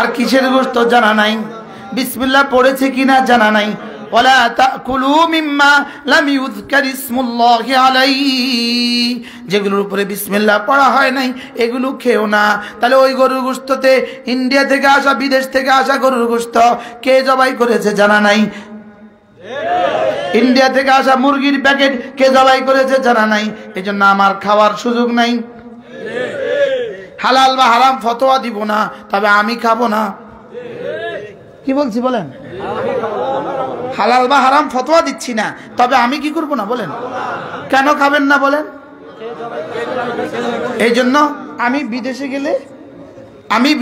আর কিসের গোস্ত জানা নাই, বিসমিল্লাহ পড়েছে কিনা জানা নাই। ওয়ালা তাকুলু মিম্মা লাম ইউযকার ইসমুল্লাহি আলাইহি, যেগুলোর উপরে বিসমিল্লাহ পড়া হয় নাই এগুলো খেও না। তাহলে ওই গরুর গোশততে ইন্ডিয়া থেকে আসা, বিদেশ থেকে আসা গরুর গোশত কে জবাই করেছে জানা নাই। ইন্ডিয়া থেকে আসা মুরগির প্যাকেট কে জবাই করেছে জানা নাই। এজন্য আমার খাওয়ার সুযোগ নাই। হালাল বা হারাম ফতোয়া দিব না, তবে আমি খাবো না। কি বলছি বলেন? হালাল বা হারাম ফতোয়া দিচ্ছি না, তবে আমি কি করব না বলেন? কেন খাবেন না বলেন? এই জন্য আমি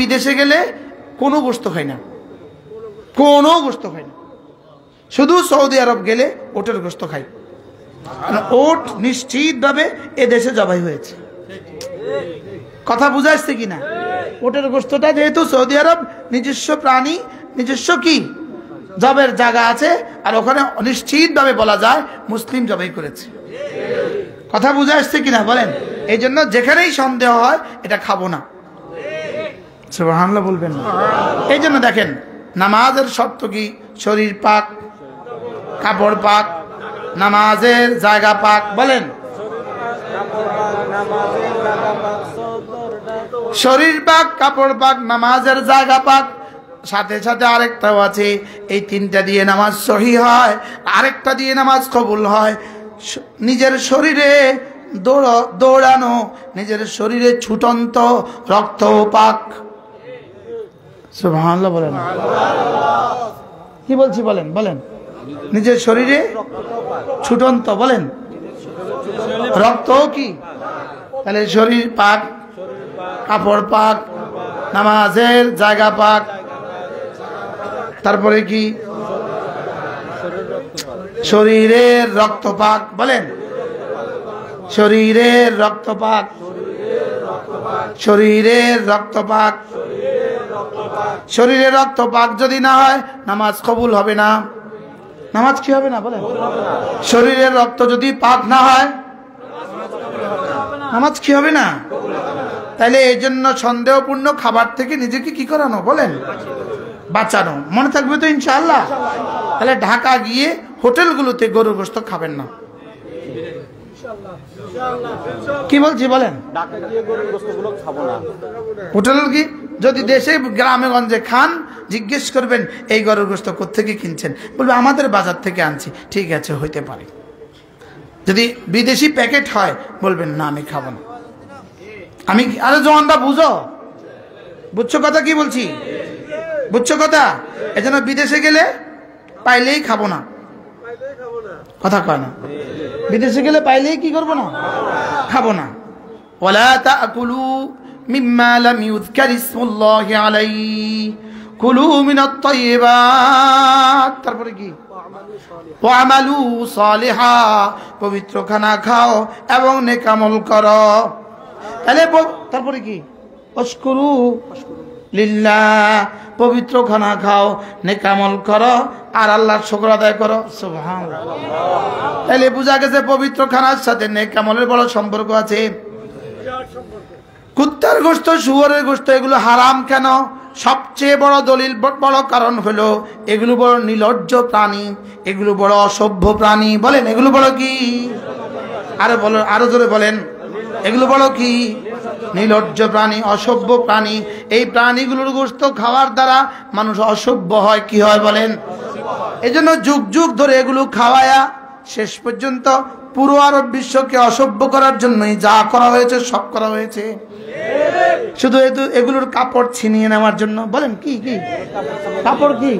বিদেশে গেলে কোনো গোশত খাই না, কোনো গোশত খাই না। শুধু সৌদি আরব গেলে ওটের গোশত খাই। ওট নিশ্চিতভাবে এদেশে জবাই হয়েছে। কথা বুঝা আসছে কিনা? ওটের গোশতটা যেহেতু সৌদি আরব নিজস্ব প্রাণী, নিজস্ব কি জবের জায়গা আছে, আর ওখানে নিশ্চিতভাবে বলা যায় মুসলিম জবাই করেছে। কথা বুঝা আসছে কিনা বলেন? এই জন্য যেখানেই সন্দেহ হয় এটা খাবো না। সুবহানাল্লাহ বলবেন না? এই জন্য দেখেন, নামাজের শর্ত কি? শরীর পাক, কাপড় পাক, নামাজের জায়গা পাক। বলেন, শরীর পাক, কাপড় পাক, নামাজের জায়গা পাক। সাথে সাথে আরেকটাও আছে, এই তিনটা দিয়ে নামাজ সহি হয়, আরেকটা দিয়ে নামাজ কবুল হয়। নিজের শরীরে দৌড়ানো, নিজের শরীরে ছুটন্ত রক্ত পাক। সুবহানাল্লাহ বলেন। কি বলছি বলেন? বলেন, নিজের শরীরে ছুটন্ত, বলেন, রক্ত কি? তাহলে শরীর পাক, কাপড় পাক, নামাজের জায়গা পাক, তারপরে কি? শরীরের রক্ত পাক। বলেন, শরীরের রক্ত পাক, শরীরের রক্ত পাক। শরীরের রক্ত পাক যদি না হয় নামাজ কবুল হবে না। নামাজ কি হবে না বলেন? শরীরের রক্ত যদি পাক না হয় নামাজ কি হবে না? তাইলে এই জন্য সন্দেহপূর্ণ খাবার থেকে নিজেকে কি করানো বলেন? বাঁচানো। মনে থাকবে তো ইনশাআল্লাহ? তাহলে ঢাকা গিয়ে হোটেলগুলোতে গরুর গোশত খাবেন না। কি বলছি বলেন? হোটেল কি যদি দেশে গ্রামে গঞ্জে খান, জিজ্ঞেস করবেন এই গরুর গোশত কোত্থেকে কিনছেন, বলবে আমাদের বাজার থেকে আনছি। ঠিক আছে, হইতে পারে। যদি বিদেশি প্যাকেট হয় বলবেন না, আমি খাবো না। আমি আরে জওয়ানদা বুঝছো কথা? কি বলছি বুঝছো কথা? এজন্য বিদেশে গেলে পাইলেই খাবো না। কথা কয় না? বিদেশে গেলে পাইলেই কি করবো না? খাবো না। ওয়ালা তাকুলু মিম্মা লাম ইউযকার ইসমুল্লাহি আলাইহি কুলু মিনাত তাইয়্যিবাত। তারপরে কি? ওয়া আমালু সালিহা, পবিত্র খানা খাও এবং নেক আমল করো। তাহলে তারপরে কি? আশকুরু লিল্লাহ, পবিত্র খানা খাও, নেক আমল করো, আর আল্লাহর শুকর আদায় করো। সুবহানাল্লাহ। তাহলে বোঝা গেছে পবিত্র খানার সাথে নেক আমলের বড় সম্পর্ক আছে। কুত্তার গোশত, শুয়োরের গোশত এগুলো হারাম কেন? সবচেয়ে বড় দলিল, বড় কারণ হলো এগুলো বড় নির্লজ্জ প্রাণী, এগুলো বড় অসভ্য প্রাণী। বলেন, এগুলো বড় কি? আরো জোরে বলেন, এগুলো বড় কি? নির্লজ্জ প্রাণী, অসভ্য প্রাণী। এই প্রাণীগুলোর গোশত খাওয়ার দ্বারা মানুষ অসভ্য হয়। কি হয় বলেন? এজন্য যুগ যুগ ধরে এগুলো খাওয়ায়া শেষ পর্যন্ত পুরো আরব বিশ্বকে অসভ্য করার জন্যই যা করা হয়েছে সব করা হয়েছে, শুধু এগুলোর কাপড় ছিনিয়ে নেওয়ার জন্য। বলেন, কি কি কাপড় কি?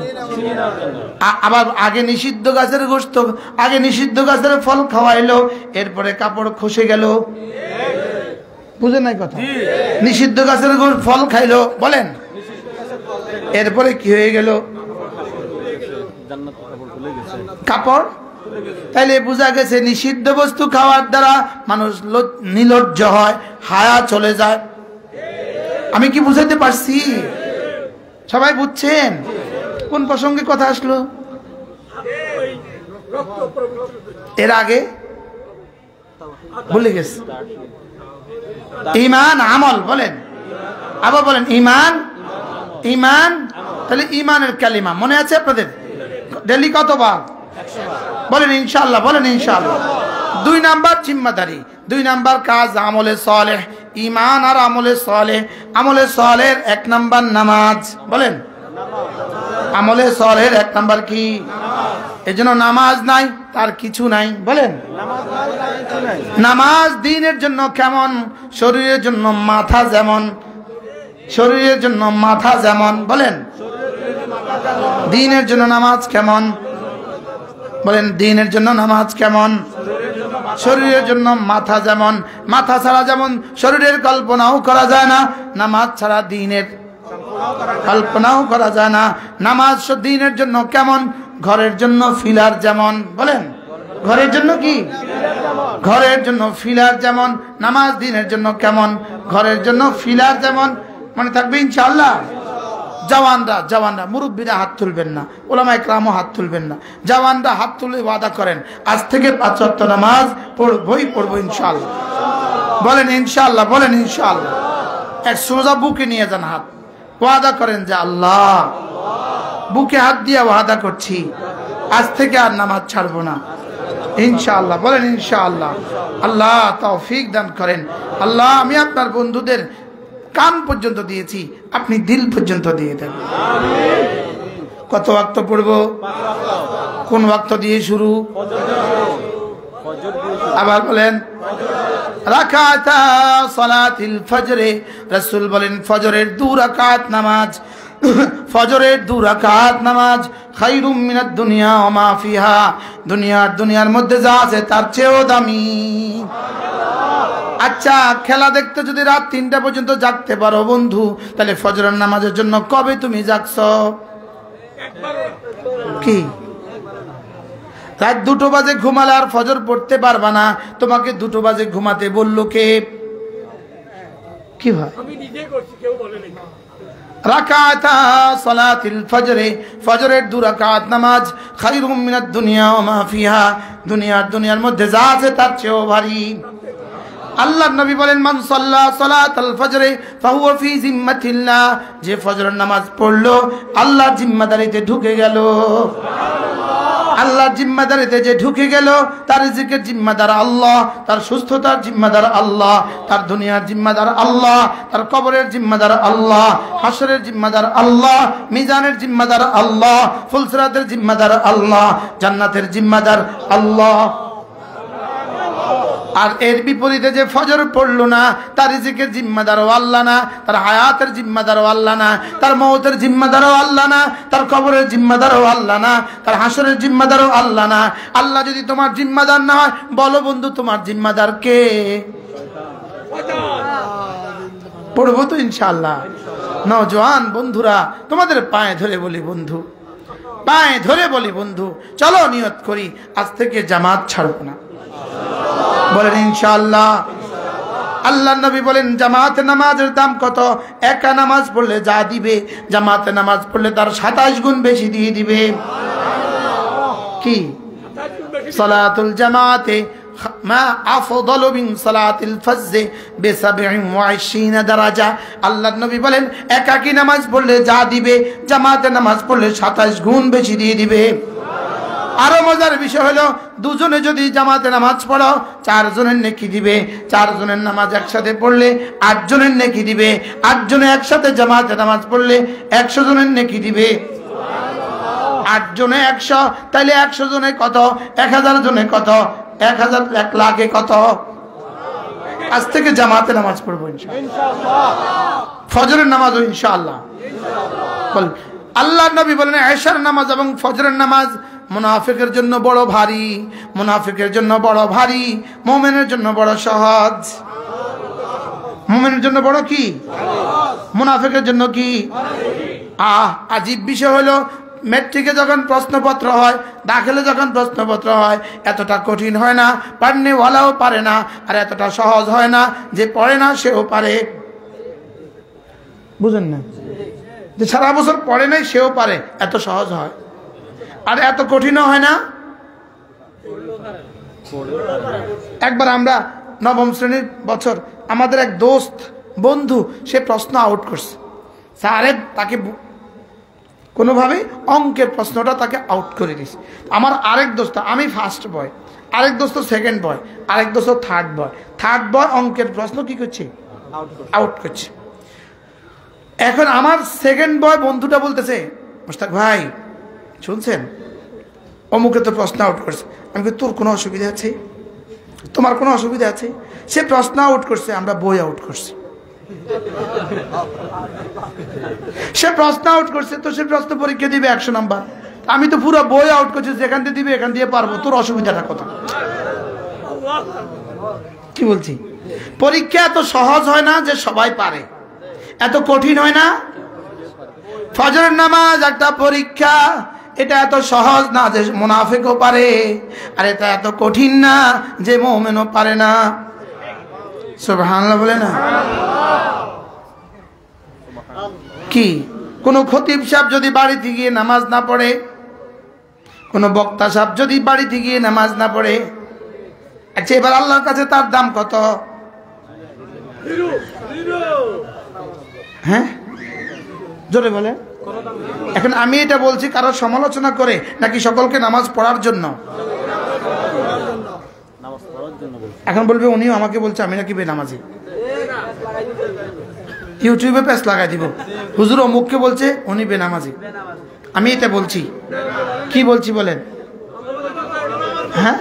আবার আগে নিষিদ্ধ গাছের গোশত, আগে নিষিদ্ধ গাছের ফল খাওয়াইলো, এরপরে কাপড় খসে গেল। বুঝেন নাই কথা? নিষিদ্ধ গাছের ফল খাইলো, বলেন, এরপরে কি হয়ে গেল? কাপড় তাইলে বোঝা গেছে নিষিদ্ধ বস্তু খাওয়ার দ্বারা মানুষ নির্লজ্জ হয়, হায়া চলে যায়। আমি কি বুঝাইতে পারছি? সবাই বুঝছেন? কোন প্রসঙ্গে কথা আসলো? এর আগে ভুলে গেছে। ঈমান আমল বলেন, আবার বলেন ঈমান। ঈমান, তাহলে ঈমানের কালিমা মনে আছে আপনাদের? ডেলি কতবার বলেন? ইনশাআল্লাহ বলেন ইনশাআল্লাহ। 2 নাম্বার জিম্মাদারি, 2 নাম্বার কাজ আমলে সালেহ। ঈমান আর আমলে সালেহ। আমলে সালেহের 1 নাম্বার নামাজ। বলেন আমলে সালেহের 1 নাম্বার কি? এজন্য নামাজ নাই তার কিছু নাই। বলেন নামাজ দ্বীনের জন্য কেমন, শরীরের জন্য মাথা যেমন। শরীরের জন্য মাথা যেমন। বলেন দ্বীনের জন্য নামাজ কেমন? বলেন দ্বীনের জন্য নামাজ কেমন? শরীরের জন্য মাথা যেমন। মাথা ছাড়া যেমন শরীরের কল্পনাও করা যায় না, নামাজ ছাড়া দ্বীনের কল্পনাও করা যায় না। নামাজ দ্বীনের জন্য কেমন? ঘরের জন্য ফিলার যেমন। বলেন ঘরের জন্য কি? ঘরের জন্য ফিলার যেমন। নামাজ দ্বীনের জন্য কেমন? ঘরের জন্য ফিলার যেমন। মনে থাকবে ইনশাআল্লাহ। জওয়ানরা মুরব্বীরা হাত তুলবেন না, ওলামা ইকরামও হাত তুলবেন না। জওয়ানরা হাত তুলে ওয়াদা করেন আজ থেকে 5 ওয়াক্ত নামাজ পড়বো ইনশাআল্লাহ। বলেন ইনশাআল্লাহ, বলেন ইনশাআল্লাহ। এক সোজা বুকে নিয়ে যান হাত, ওয়াদা করেন যে আল্লাহ, বুকে হাত দিয়ে ওয়াদা করছি আজ থেকে আর নামাজ ছাড়বো না ইনশাআল্লাহ। বলেন ইনশাআল্লাহ। আল্লাহ তৌফিক দান করেন। আল্লাহ আমি আপনার বন্ধুদের কান পর্যন্ত দিয়েছি, আপনি দিল পর্যন্ত দিয়ে দেন। কত ওয়াক্ত পড়বো? কোন ওয়াক্ত দিয়ে শুরু? আবার বলেন রাকাতা সালাতিল ফজরে। রাসূল বলেন ফজরের 2 রাকাত নামাজ, ফজরের 2 রাকাত নামাজ খায়রুম মিনাদ দুনিয়া ওয়া মা ফিহা। দুনিয়ার মধ্যে যা আছে তার চেয়েও দামি। আচ্ছা খেলা দেখতে যদি রাত 3টা পর্যন্ত জাগতে পারো বন্ধু, তাহলে ফজরের নামাজের জন্য কবে তুমি জাগছো? কি রাত 2টো বাজে ঘুমালে আর ফজর পড়তে পারবা না? তোমাকে 2টো বাজে ঘুমাতে বললো কে? কি ভাই? আমি নিজে করছি, কেউ বলেনি। রাকাতা সালাতিল ফজরে, ফজরের 2 রাকাত নামাজ খায়রুম মিনাদ দুনিয়া ওয়া মা ফিহা। দুনিয়ার মধ্যে যা আছে তার চেয়েও ভারী। আল্লাহর নবী বলেন মান সাল্লা সালাতাল ফজরে ফাহুয়া ফি জিম্মাতিল্লাহ। যে ফজরের নামাজ পড়লো আল্লাহর জিম্মাদারিতে ঢুকে গেল। আল্লাহর জিম্মাদারিতে যে ঢুকে গেল তার রিজিকের জিম্মাদার আল্লাহ, তার সুস্থতার জিম্মাদার আল্লাহ, তার দুনিয়ার জিম্মাদার আল্লাহ, তার কবরের জিম্মাদার আল্লাহ, হাসরের জিম্মাদার আল্লাহ, মিজানের জিম্মাদার আল্লাহ, ফুলসিরাতের জিম্মাদার আল্লাহ, জান্নাতের জিম্মাদার আল্লাহ। আর এর বিপরীতে যে ফজর পড়লো না তার রিজিকের জিম্মাদারও আল্লাহ না, তার হায়াতের জিম্মাদারও আল্লাহ না, তার মওতের জিম্মাদারও আল্লাহ না, তার কবরের জিম্মাদারও আল্লাহ না, তার হাসরের জিম্মাদারও আল্লাহ না। আল্লাহ যদি তোমার জিম্মাদার না হয়, বলো বন্ধু তোমার জিম্মাদার কে? পড়বো তো ইনশাআল্লাহ। নওজোয়ান বন্ধুরা তোমাদের পায়ে ধরে বলি বন্ধু, পায়ে ধরে বলি বন্ধু, চলো নিয়ত করি আজ থেকে জামাত ছাড়বো না। বলেন ইনশাআল্লাহ। আল্লাহ নবী বলেন জামাতে নামাজের দাম কত? একা নামাজ পড়লে যা দিবে জামাতে নামাজ পড়লে তার 27 গুণ বেশি দিয়ে দিবে। কি? সালাতুল জামাতে মা আফদালু মিন সালাতিল ফজর ব27 দরজা। আল্লাহ নবী বলেন একাকী নামাজ পড়লে যা দিবে জামাতে নামাজ পড়লে 27 গুণ বেশি দিয়ে দিবে। আরো মজার বিষয় হলো দুজনে যদি জামাতে নামাজ পড়ো 4 জনের নেকি দিবে। 4 জনের নামাজ একসাথে পড়লে 8 জনের নেকি দিবে। 8 জনে একসাথে জামাতে নামাজ পড়লে 100 জনের নেকি দিবে। 8 জনে 100, তাহলে 100 জনে কত? 1000 জনে কত? 1000, 1 লাখে কত? আজ থেকে জামাতে নামাজ পড়বো ইনশাআল্লাহ। ফজরের নামাজও ইনশাআল্লাহ। বল আল্লাহর নবী বলেন এশার নামাজ এবং ফজরের নামাজ মুনাফিকের জন্য বড় ভারী, মুনাফিকের জন্য বড় ভারী, মুমিনের জন্য বড় সহজ। মুমিনের জন্য বড় কি? মুনাফিকের জন্য কি? আজীব বিষয় হলো মেট্রিকে যখন প্রশ্নপত্র হয়, দাখিলে যখন প্রশ্নপত্র হয়, এতটা কঠিন হয় না, পারনেওয়ালাও পারে না, আর এতটা সহজ হয় না যে পড়ে না সেও পারে। বুঝেন না? যে সারা বছর পড়ে নাই সেও পারে, এত সহজ হয়। আর এত কঠিনও হয় না। একবার আমরা নবম শ্রেণীর বছর, আমাদের এক দোস্ত বন্ধু সে প্রশ্ন আউট করছে, স্যারে তাকে কোনোভাবে অঙ্কের প্রশ্নটা তাকে আউট করে দিয়েছে। আমার আরেক দোস্ত, আমি ফার্স্ট বয়, আরেক দোস্ত সেকেন্ড বয়, আরেক দোস্ত থার্ড বয়। থার্ড বয় অঙ্কের প্রশ্ন কি করছে? আউট করছে। এখন আমার সেকেন্ড বয় বন্ধুটা বলতেছে, মোস্তাক ভাই শুনছেন, অমুকে তো প্রশ্ন আউট করছে। আমি বলি, তোর কোনো অসুবিধা আছে? তোমার কোনো অসুবিধা আছে? সে প্রশ্ন আউট করছে, আমরা বই আউট করছি। সে প্রশ্ন আউট করছে, তো সে প্রশ্ন পরীক্ষা দিবে 100 নাম্বার। আমি তো পুরো বই আউট করছি, যেখান দিয়ে দিবে এখান দিয়ে পারবো। তোর অসুবিধাটা কত? কি বলছি? পরীক্ষা এত সহজ হয় না যে সবাই পারে, এত কঠিন হয় না। ফজরের নামাজ একটা পরীক্ষা, এটা এত সহজ না যে মুনাফিকও পারে, আর এটা এত কঠিন না যে মুমিনও পারে না। সুবহানাল্লাহ বলে না? কি কোন খতিব সাহেব যদি বাড়িতে গিয়ে নামাজ না পড়ে, কোন বক্তা সাহেব যদি বাড়িতে গিয়ে নামাজ না পড়ে, আচ্ছা এবার আল্লাহর কাছে তার দাম কত? হ্যাঁ জোরে বলে। এখন আমি এটা বলছি কারো সমালোচনা করে নাকি সকলকে নামাজ পড়ার জন্য? এখন বলবে উনিও আমাকে বলছে আমি নাকি বেনামাজি, ইউটিউবে পেজ লাগাই দিব, হুজুর অমুককে বলছে উনি বেনামাজি। আমি এটা বলছি, কি বলছি বলেন? হ্যাঁ,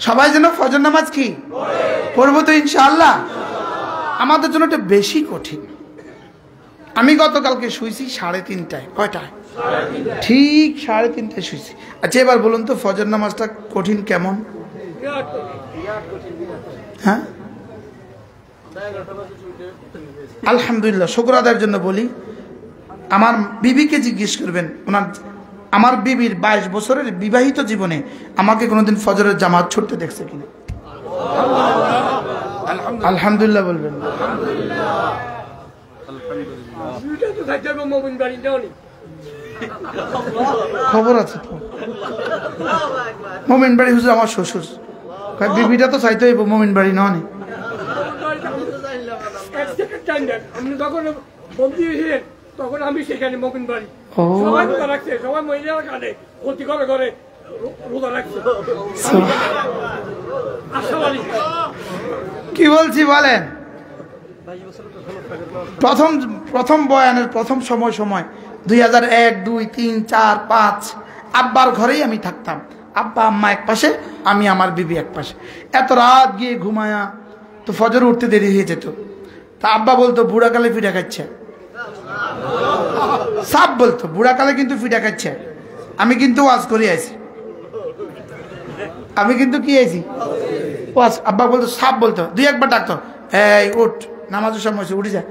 সবাই যেন ফজর নামাজ কি পড়বো তো ইনশাআল্লাহ। আমাদের জন্য এটা বেশি কঠিন। আমি গতকালকে শুয়েছি 3:30টায়। কয়টায়? ঠিক 3:30টায় শুয়েছি। আচ্ছা এবার বলুন তো ফজর নামাজটা কঠিন কেমন? হ্যাঁ আলহামদুলিল্লাহ, শুকর আদায়ের জন্য বলি, আমার বিবিকে জিজ্ঞেস করবেন, ওনার আমার বিবির 22 বছরের বিবাহিত জীবনে আমাকে কোনোদিন ফজরের জামাত ছুটতে দেখছে কিনা? আলহামদুলিল্লাহ বলবেন। খবর আছে তো, মোমিন বাড়ি হুজুর আমার শ্বশুর, বিবিটা তো চাইতে হইব, মোমিন বাড়ি নয়। তখন আমি সেখানে মোমিন বাড়ি, সবাই রোজা রাখছে, সবাই মহিলারা কাঁদে, প্রতি ঘরে ঘরে রোজা রাখছে। কি বলছি বলেন? প্রথম বয়ানের প্রথম সময় 2001, 2, 3, 4, 5 আব্বার ঘরেই আমি থাকতাম। আব্বা আম্মা এক পাশে, আমি আমার বিবি এক পাশে। এত রাত গিয়ে ঘুমায়া তো ফজর উঠতে দেরি হয়ে যেত। তা আব্বা বলতো বুড়াকালে পিঠা খাচ্ছে, সাপ বলতো বুড়াকালে কিন্তু পিঠা খাচ্ছে। আমি কিন্তু ওয়াজ করে আইছি, আমি কিন্তু কি আইছি ওয়াজ। আব্বা বলতো সাপ বলতো, 2-1 বার ডাকতো, এই উঠ নামাজের সময় হয়েছে, উঠে যা।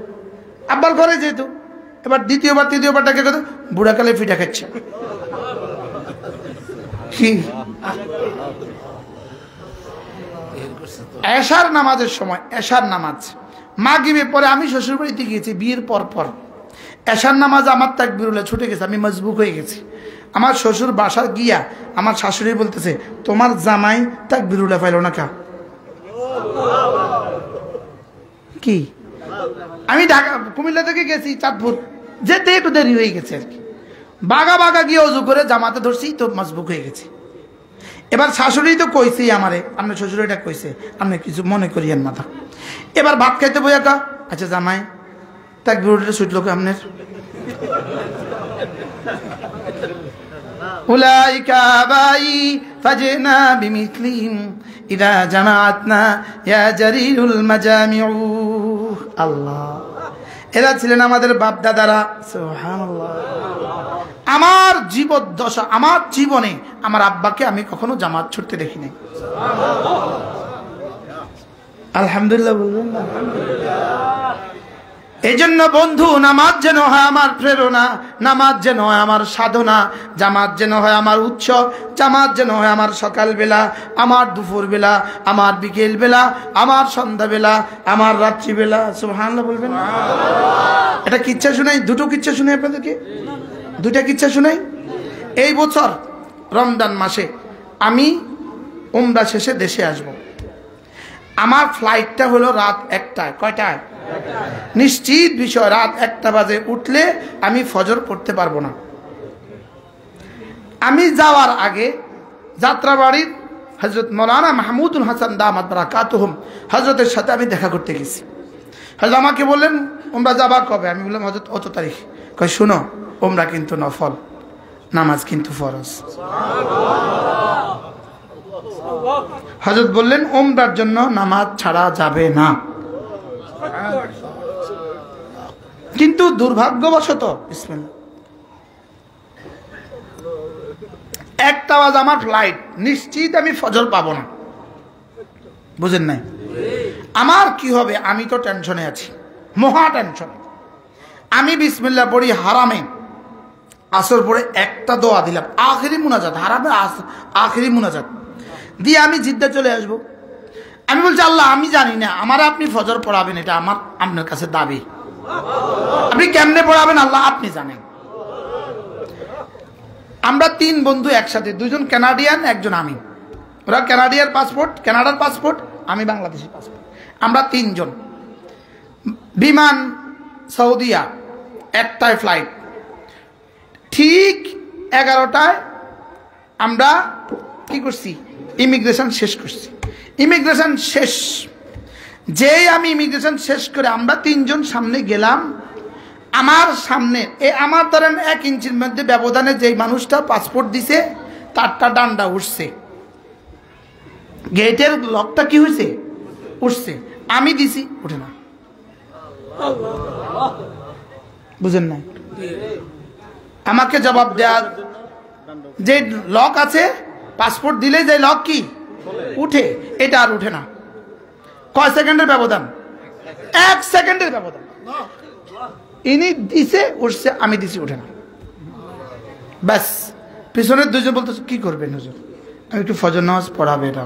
আব্বার ঘরে যেহেতু, এবার দ্বিতীয়বার তৃতীয়বার ডাকে কত বুড়াকালে পিঠা খাচ্ছে। কি এশার নামাজের সময়, এশার নামাজ মাগরিবে পরে আমি শ্বশুর বাড়িতে গিয়েছি বিয়ের পর। এশার নামাজ আমার তাকবীরুল্লাহ ছুটে গেছে, আমি মজবুক হয়ে গেছি। আমার শ্বশুর বাসা গিয়া আমার শাশুড়ি বলতেছে, তোমার জামাই তাকবীরুল্লাহ পাইল না কা? কি আমি ঢাকা কুমিল্লা থেকে গেছি চাঁদপুর, যেতে একটু দেরি হয়ে গেছে আর কি। বাগা গিয়ে অজু করে জামাতে ধরছি তো মজবুক হয়ে গেছে। এবার শাশুড়ি তো কইছে আমারে, আপনার শ্বশুর এটা কইছে, আপনি কিছু মনে করিয়েন মাথা। এবার ভাত খাইতে বইয়া কা, আচ্ছা জামাই তাকবীরুল্লাহ ছুটলো কে আপনার? উলাইকা বাই ফাজনা বিমিসলিহিম ইদা জামাআতনা ইয়া জারিরুল মাজামিউ। আল্লাহ, এরা ছিলেন আমাদের বাপ দাদারা। সুবহানাল্লাহ। আমার জীবদ্দশা, আমার জীবনে আমার আব্বাকে আমি কখনো জামাত ছুটতে দেখি নাই। আলহামদুলিল্লাহ বলবেন না? এই জন্য বন্ধু, নামাজ যেন হয় আমার প্রেরণা, নামাজ যেন হয় আমার সাধনা, জামাত যেন হয় আমার উৎসব, জামাত যেন হয় আমার সকালবেলা, আমার দুপুরবেলা, আমার বিকেলবেলা, আমার সন্ধ্যাবেলা, আমার রাত্রিবেলা। সুবহানাল্লাহ বলবেন না? এটা কিচ্ছা শুনাই, দুটো কিচ্ছা শুনাই আপনাদেরকে, দুইটা কিচ্ছা শুনাই। এই বছর রমজান মাসে আমি উমরা শেষে দেশে আসব। আমার ফ্লাইটটা হলো রাত 1টায়। কয়টায়? নিশ্চিত বিষয়, রাত 1টা বাজে উঠলে আমি ফজর পড়তে পারবো না। আমি যাওয়ার আগে যাত্রাবাড়ির হযরত মাওলানা মাহমুদুল হাসান দামাত বারাকাতুহুম হযরতের সাথে আমি দেখা করতে গেছি। হযরত আমাকে বললেন উমরা যাবা কবে? আমি বললাম হযরত অত তারিখ। কয় শুনো, উমরা কিন্তু নফল, নামাজ কিন্তু ফরজ। হযরত বললেন উমরার জন্য নামাজ ছাড়া যাবে না। কিন্তু দুর্ভাগ্যবশত বিসমিল্লাহ 1টা বাজে আমার ফ্লাইট, নিশ্চিত আমি ফজর পাবো না। বুঝেন নাই? আমার কি হবে? আমি তো টেনশনে আছি, মহা টেনশনে। আমি বিসমিল্লাহ পড়ি হারামে, আসর পরে একটা দোয়া দিলাম, আখেরি মুনাজাত, হারামে আখেরি মুনাজাত দিয়ে আমি জিদ্দা চলে আসবো। আমি বলছি আল্লাহ, আমি জানি না, আমার আপনি ফজর পড়াবেন, এটা আমার আপনার কাছে দাবি। আপনি কেমনে পড়াবেন আল্লাহ আপনি জানেন। আমরা 3 বন্ধু একসাথে, 2জন কানাডিয়ান, 1জন আমি। ওরা কানাডিয়ার পাসপোর্ট, কানাডার পাসপোর্ট, আমি বাংলাদেশি পাসপোর্ট। আমরা 3 জন, বিমান সৌদিয়া, 1টায় ফ্লাইট। ঠিক 11টায় আমরা কি করছি? ইমিগ্রেশন শেষ করছি। ইমিগ্রেশন শেষ, যেই আমি ইমিগ্রেশন শেষ করে আমরা 3 জন সামনে গেলাম, আমার সামনে আমার ধরেন 1 ইঞ্চির মধ্যে ব্যবধানে যেই মানুষটা পাসপোর্ট দিছে তারটা ডান্ডা উঠছে, গেটের লকটা কি হয়েছে? উঠছে। আমি দিছি, উঠে না। বুঝেন না? আমাকে জবাব দেওয়ার যে লক আছে, পাসপোর্ট দিলে যে লক কি উঠে, এটা আর উঠে না। কয় সেকেন্ডের ব্যবধান? 1 সেকেন্ডের ব্যবধান। ইনি দিছে উঠছে, আমি দিছি উঠে না। ব্যাস, পিছনের 2জন বলতেছে কি করবেন হুজুর? আমি একটু ফজর নামাজ পড়াবে না,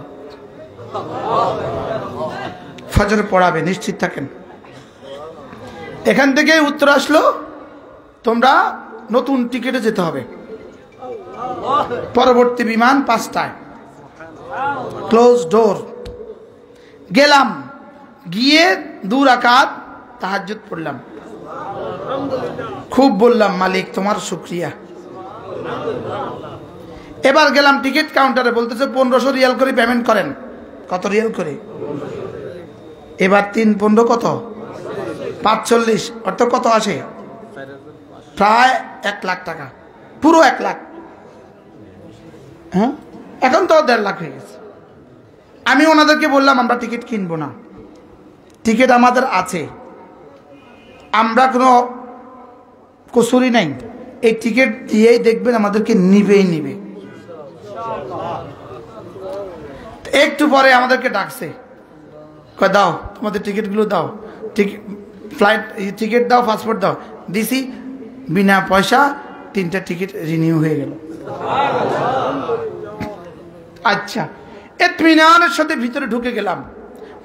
ফজরে পড়াবে, নিশ্চিত থাকেন। এখান থেকে উত্তর আসলো তোমরা নতুন টিকেটে যেতে হবে, পরবর্তী বিমান 5টায়, ক্লোজ ডোর। গেলাম, গিয়ে 2 রাকাত তাহাজ্জুদ পড়লাম, খুব বললাম মালিক তোমার শুকরিয়া। এবার গেলাম টিকিট কাউন্টারে, বলতেছে 1500 রিয়াল করে পেমেন্ট করেন। কত রিয়াল করে? এবার 3-15 কত? 540, অর্থ কত আসে? প্রায় 1 লাখ টাকা, পুরো 1 লাখ। হ্যাঁ, এখন তো 1.5 লাখ হয়ে গেছে। আমি ওনাদেরকে বললাম আমরা টিকিট কিনবো না, টিকিট আমাদের আছে, আমরা কোনো কসুরি নাই, এই টিকিট দিয়েই দেখবেন আমাদেরকে নিবেই নিবে। একটু পরে আমাদেরকে ডাকছে, কয় দাও তোমাদের টিকিটগুলো দাও, ফ্লাইট টিকিট দাও, পাসপোর্ট দাও। দিছি, বিনা পয়সা 3টা টিকিট রিনিউ হয়ে গেল। আচ্ছা, ইতমিনানের সাথে ভিতরে ঢুকে গেলাম,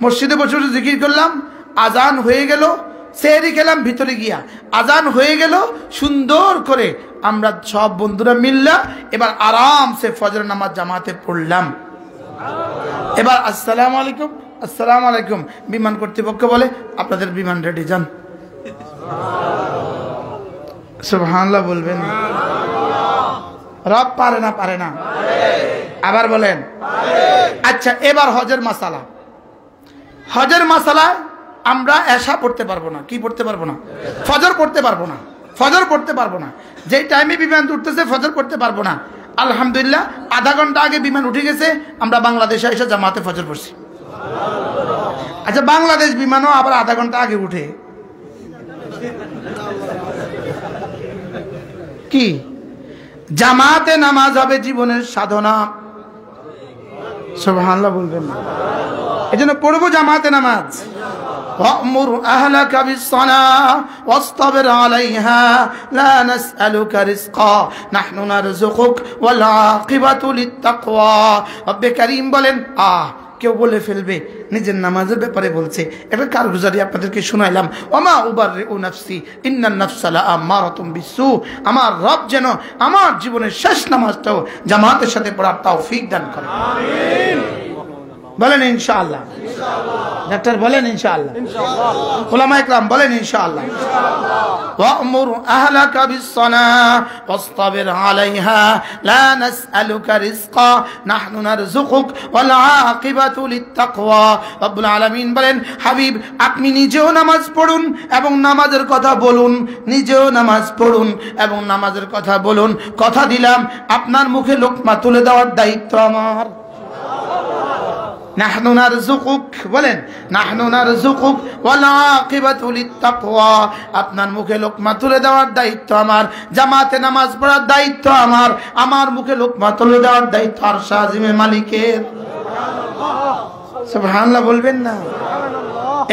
মসজিদে বসে বসে জিকির করলাম, আজান হয়ে গেল, সেহরি খেলাম ভিতরে গিয়া, আজান হয়ে গেল, সুন্দর করে আমরা সব বন্ধুরা মিললাম। এবার আরামসে ফজর নামাজ জামাতে পড়লাম। এবার আসসালামু আলাইকুম, আসসালামু আলাইকুম। বিমান কর্তৃপক্ষ বলে আপনাদের বিমান রেডি, যান। সুবহানাল্লাহ বলবেন। রব পারে না? পারে না? আবার বলেন। আচ্ছা, এবার হজের মাসালা। হজের মাসালায় আমরা এশা পড়তে পারবো না। কি পড়তে পারবো না? ফজর পড়তে পারবো না, ফজর পড়তে পারবো না। যেই টাইমে বিমান উঠতেছে ফজর পড়তে পারবো না। আলহামদুলিল্লাহ, আধা ঘন্টা আগে বিমান উঠে গেছে, আমরা বাংলাদেশে এসে জামাতে ফজর পড়ছি। আচ্ছা, বাংলাদেশ বিমানও আবার আধা ঘন্টা আগে উঠে কি? জামাতে নামাজ হবে জীবনের সাধনা। সুবহানাল্লাহ বলবেন না? এই জন্য পড়বো জামাতে নামাজ। ওয়া'মুর আহলাকা বিস-সালাহ ওয়াসতাবির আলাইহা লা নাসআলুকা রিজকা নাহনু নারযুকুক ওয়াল আকিবাতু লিত-তাকওয়া। রব্বে কারীম বলেন, কেউ বলে ফেলবে নিজের নামাজের ব্যাপারে বলছে, এটা কারগুজারি আপনাদেরকে শোনাইলাম। ওমা উবাররিউ নাফসি ইন্নান নাফসা লাআম্মারাতুম বিসসু। আমার রব যেন আমার জীবনের শেষ নামাজটাও জামাতের সাথে পড়ার তৌফিক দান করেন। আমিন। বলেন ইনশাআল্লাহ। ডাক্তার বলেন ইনশাআল্লাহ। উলামা ইকরাম বলেন ইনশাআল্লাহ। ওয়া'মুর আহলাকা বিস-সালাহ ওয়াসতাবির আলাইহা লা নাসআলুকা রিজকা নাহনু নারযুকুক ওয়াল আকিবাতু লিত-তাকওয়া। রব্বুল আলামিন বলেন, হাবিব আপনি নিজেও নামাজ পড়ুন এবং নামাজের কথা বলুন, নিজেও নামাজ পড়ুন এবং নামাজের কথা বলুন। কথা দিলাম আপনার মুখে লোকমা তুলে দেওয়ার দায়িত্ব আমার। নাহনু নারযুকুক বলেন, নাহনু নারযুকুক ওয়াল আকিবাতু লিত-তাকওয়া। আপনার মুখে লোকমা তুলে দেওয়ার দায়িত্ব আমার, জামাতে নামাজ পড়ার দায়িত্ব আমার, আমার মুখে লোকমা তুলে দেওয়ার দায়িত্ব আরশ আজিমের মালিকের। সুবহানাল্লাহ বলবেন না?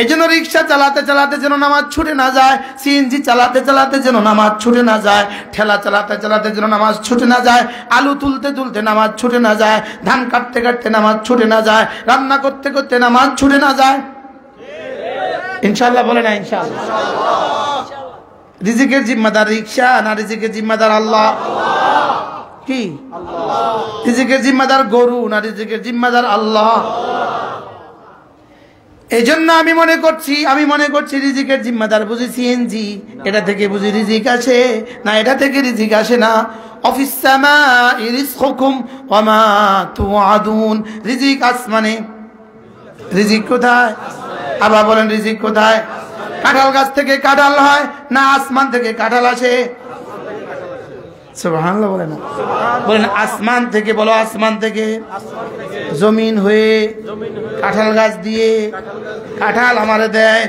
এই জন্য রিক্সা চালাতে চালাতে যেন নামাজ ছুটে না যায়, সিএনজি চালাতে চালাতে যেন নামাজ ছুটে না যায়, ঠেলা চালাতে চালাতে যেন নামাজ ছুটে না যায়, আলু তুলতে তুলতে নামাজ ছুটে না যায়, ধান কাটতে কাটতে নামাজ ছুটে না যায়, রান্না করতে করতে নামাজ ছুটে না যায়। ইনশাআল্লাহ বলে না ইনশাআল্লাহ। রিজিকের জিম্মাদার রিক্সা না রিজিকের জিম্মাদার আল্লাহ? কি রিজিকের জিম্মাদার গরু না রিজিকের জিম্মাদার আল্লাহ? এই জন্য আমি মনে করছি রিজিকের জিম্মাদার বুঝি সিএনজি, এটা থেকে বুঝি রিজিক আসে না, এটা থেকে রিজিক আসে না। অফিস সামাই রিজকুকুম ওয়া মা তুআদুন। রিজিক আসমানে। রিজিক কোথায়? আবার বলেন রিজিক কোথায়? কাঁঠাল গাছ থেকে কাঁঠাল হয় না আসমান থেকে কাঁঠাল আসে? সুবহানাল্লাহ বলেন না? বলেন আসমান থেকে, বলো আসমান থেকে। জমিন হয়ে কাঁঠাল গাছ দিয়ে কাঁঠাল আমারে দেয়।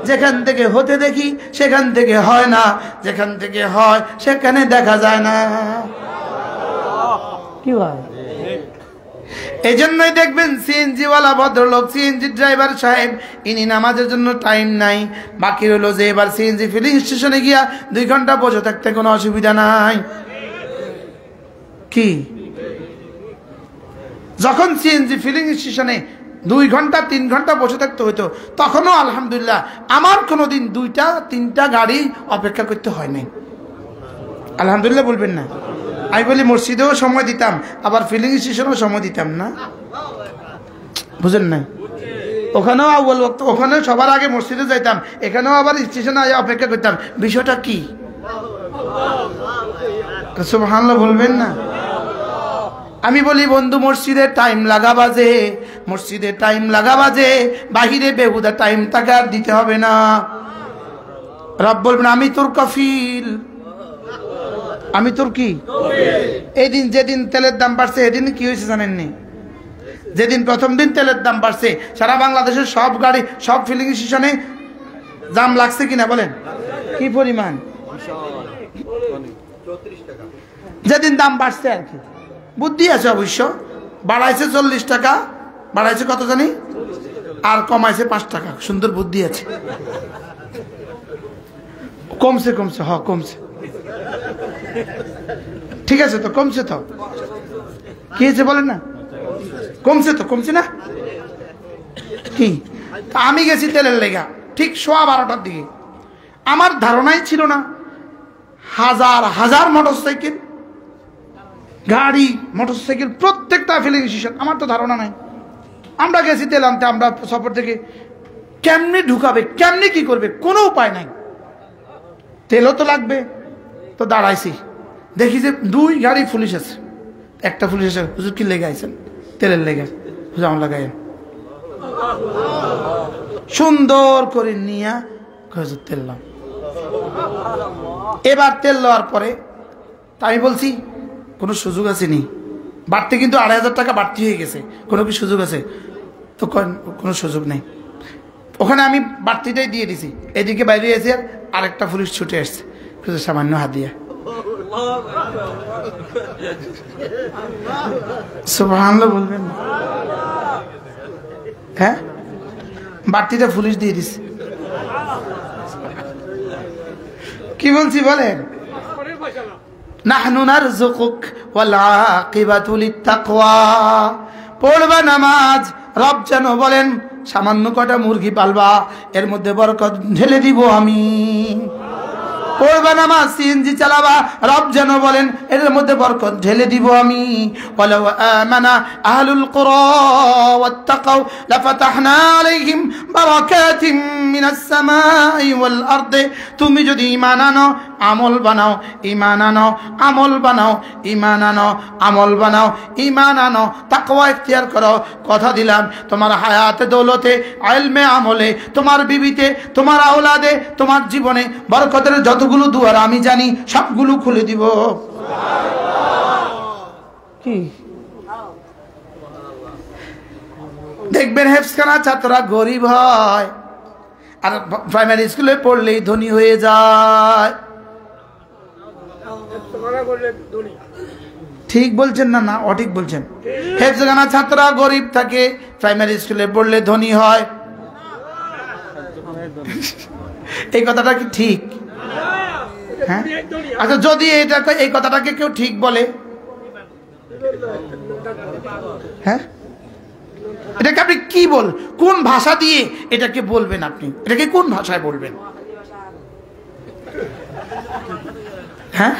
যেখান থেকে হতে দেখি সেখান থেকে হয় না, যেখান থেকে হয় সেখানে দেখা যায় না। কি হয়? এই জন্যই দেখবেন সিএনজিওয়ালা ভদ্রলোক, সিএনজি ড্রাইভার সাহেব, ইনি নামাজের জন্য টাইম নাই। বাকি হলো যে এবার সিএনজি ফিলিং স্টেশনে গিয়া 2 ঘন্টা বসে থাকতে কোনো অসুবিধা নাই। কি যখন সিএনজি ফিলিং স্টেশনে 2 ঘন্টা 3 ঘন্টা বসে থাকতে হইতো, তখনও আলহামদুলিল্লাহ আমার কোনোদিন 2টা-3টা গাড়ি অপেক্ষা করতে হয় নাই। আলহামদুলিল্লাহ বলবেন না? আমি বলি মসজিদেও সময় দিতাম, আবার ফিলিং স্টেশনেও সময় দিতাম না। বুঝেন না? ওখানেও আউয়াল ওয়াক্ত, ওখানেও সবার আগে মসজিদে যাইতাম, এখানেও আবার স্টেশনে অপেক্ষা করতাম। বিষয়টা কি? সুবহানাল্লাহ বলবেন না? আমি বলি বন্ধু, মসজিদে টাইম লাগা বাজে, মসজিদে টাইম লাগা বাজে, বাহিরে বেহুদা টাইম তাকে আর দিতে হবে না। রব বলবেন আমি তোর কফিল, আমি তোর কি? এই দিন যেদিন তেলের দাম বাড়ছে, এদিন কি হয়েছে জানেননি? যেদিন প্রথম দিন তেলের দাম বাড়ছে, সারা বাংলাদেশের সব গাড়ি, সব ফিলিং স্টেশনে জাম লাগছে কিনা বলেন? কি পরিমাণ? যেদিন দাম বাড়ছে আর কি, বুদ্ধি আছে অবশ্য, বাড়াইছে 40 টাকা, বাড়াইছে কত জানি, আর কমাইছে 5 টাকা। সুন্দর বুদ্ধি আছে। কমছে কমছে, হ কমছে, ঠিক আছে তো, কমছে তো, কি হয়েছে বলেন না? কমছে তো, কমছে না? কি আমি গেছি তেলের লেগা ঠিক 12:15টার দিকে, আমার ধারণাই ছিল না হাজার হাজার মোটরসাইকেল, গাড়ি, মোটরসাইকেল, প্রত্যেকটা ফিলিং স্টেশন, আমার তো ধারণা নাই। আমরা গেছি তেল আনতে, আমরা সফর থেকে কেমনি ঢুকাবে, কেমনি কি করবে, কোনো উপায় নাই। তেলও তো লাগবে, তো দাঁড়াইছি, দেখি যে 2 গাড়ি পুলিশ আছে। একটা পুলিশ আছে, হুজুর কি লেগে আইছেন? তেলের লেগে। হুজুর আমার লাগাই সুন্দর করে নিয়ে হুজুর তেল লাম। এবার তেল লওয়ার পরে আমি বলছি কোনো সুযোগ আছে নি? বাড়তে কিন্তু 2,500 টাকা বাড়তি হয়ে গেছে, কোনো কি সুযোগ আছে? তো কোনো সুযোগ নেই। ওখানে আমি বাড়তিটাই দিয়ে দিছি। এদিকে বাইরে এসে আরেকটা পুলিশ ছুটে আসছে, সামান্য হাত দিয়া। সুবহানাল্লাহ বলবেন? হ্যাঁ, বাড়তিটা পুলিশ দিয়ে দিছে। কি বলছি বলেন? আসমানের ফয়সালা। নাহনু নারযুকুক ওয়াল আকিবাতু লিত্তাকওয়া। পড়বা নামাজ, রব যেন বলেন সামান্য কটা মুরগি পালবা, এর মধ্যে বরকত ঢেলে দিব আমি। পড়বা নামাজ, সিএনজি চালাবা, রব যেন বলেন এর মধ্যে বরকত ঢেলে দিব আমি। ওয়ালাউ আমানা আহলুল কুরা ওয়াত্তাকাউ লাফাতাহনা আলাইহিম বারাকাতিম মিনাস সামাই ওয়াল আরদি। তুমি যদি ঈমান আনো, আমল বানাও, ঈমান আনো, আমল বানাও, ঈমান আনো, আমল বানাও, ঈমান আনো, তাকওয়া ইখতিয়ার করো, কথা দিলাম তোমার হায়াতে দৌলতে ইলমে আমলে, তোমার বিবিতে, তোমার আওলাদে, তোমার জীবনে বরকতের যতগুলো দুয়ার আমি জানি সবগুলো খুলে দিব। কি দেখবেন হেফজখানা ছাত্ররা গরিব হয় আর প্রাইমারি স্কুলে পড়লেই ধনী হয়ে যায়। ঠিক বলছেন না? না অঠিক বলছেন? হেফজখানা ছাত্ররা গরিব থাকে, প্রাইমারি স্কুলে পড়লে ধনী হয়। এই কথাটা কি ঠিক? হ্যাঁ, আচ্ছা যদি এই কথাটাকে কেউ ঠিক বলে, হ্যাঁ, এটাকে আপনি কি কোন ভাষা দিয়ে এটাকে বলবেন? আপনি এটাকে কোন ভাষায় বলবেন? হ্যাঁ,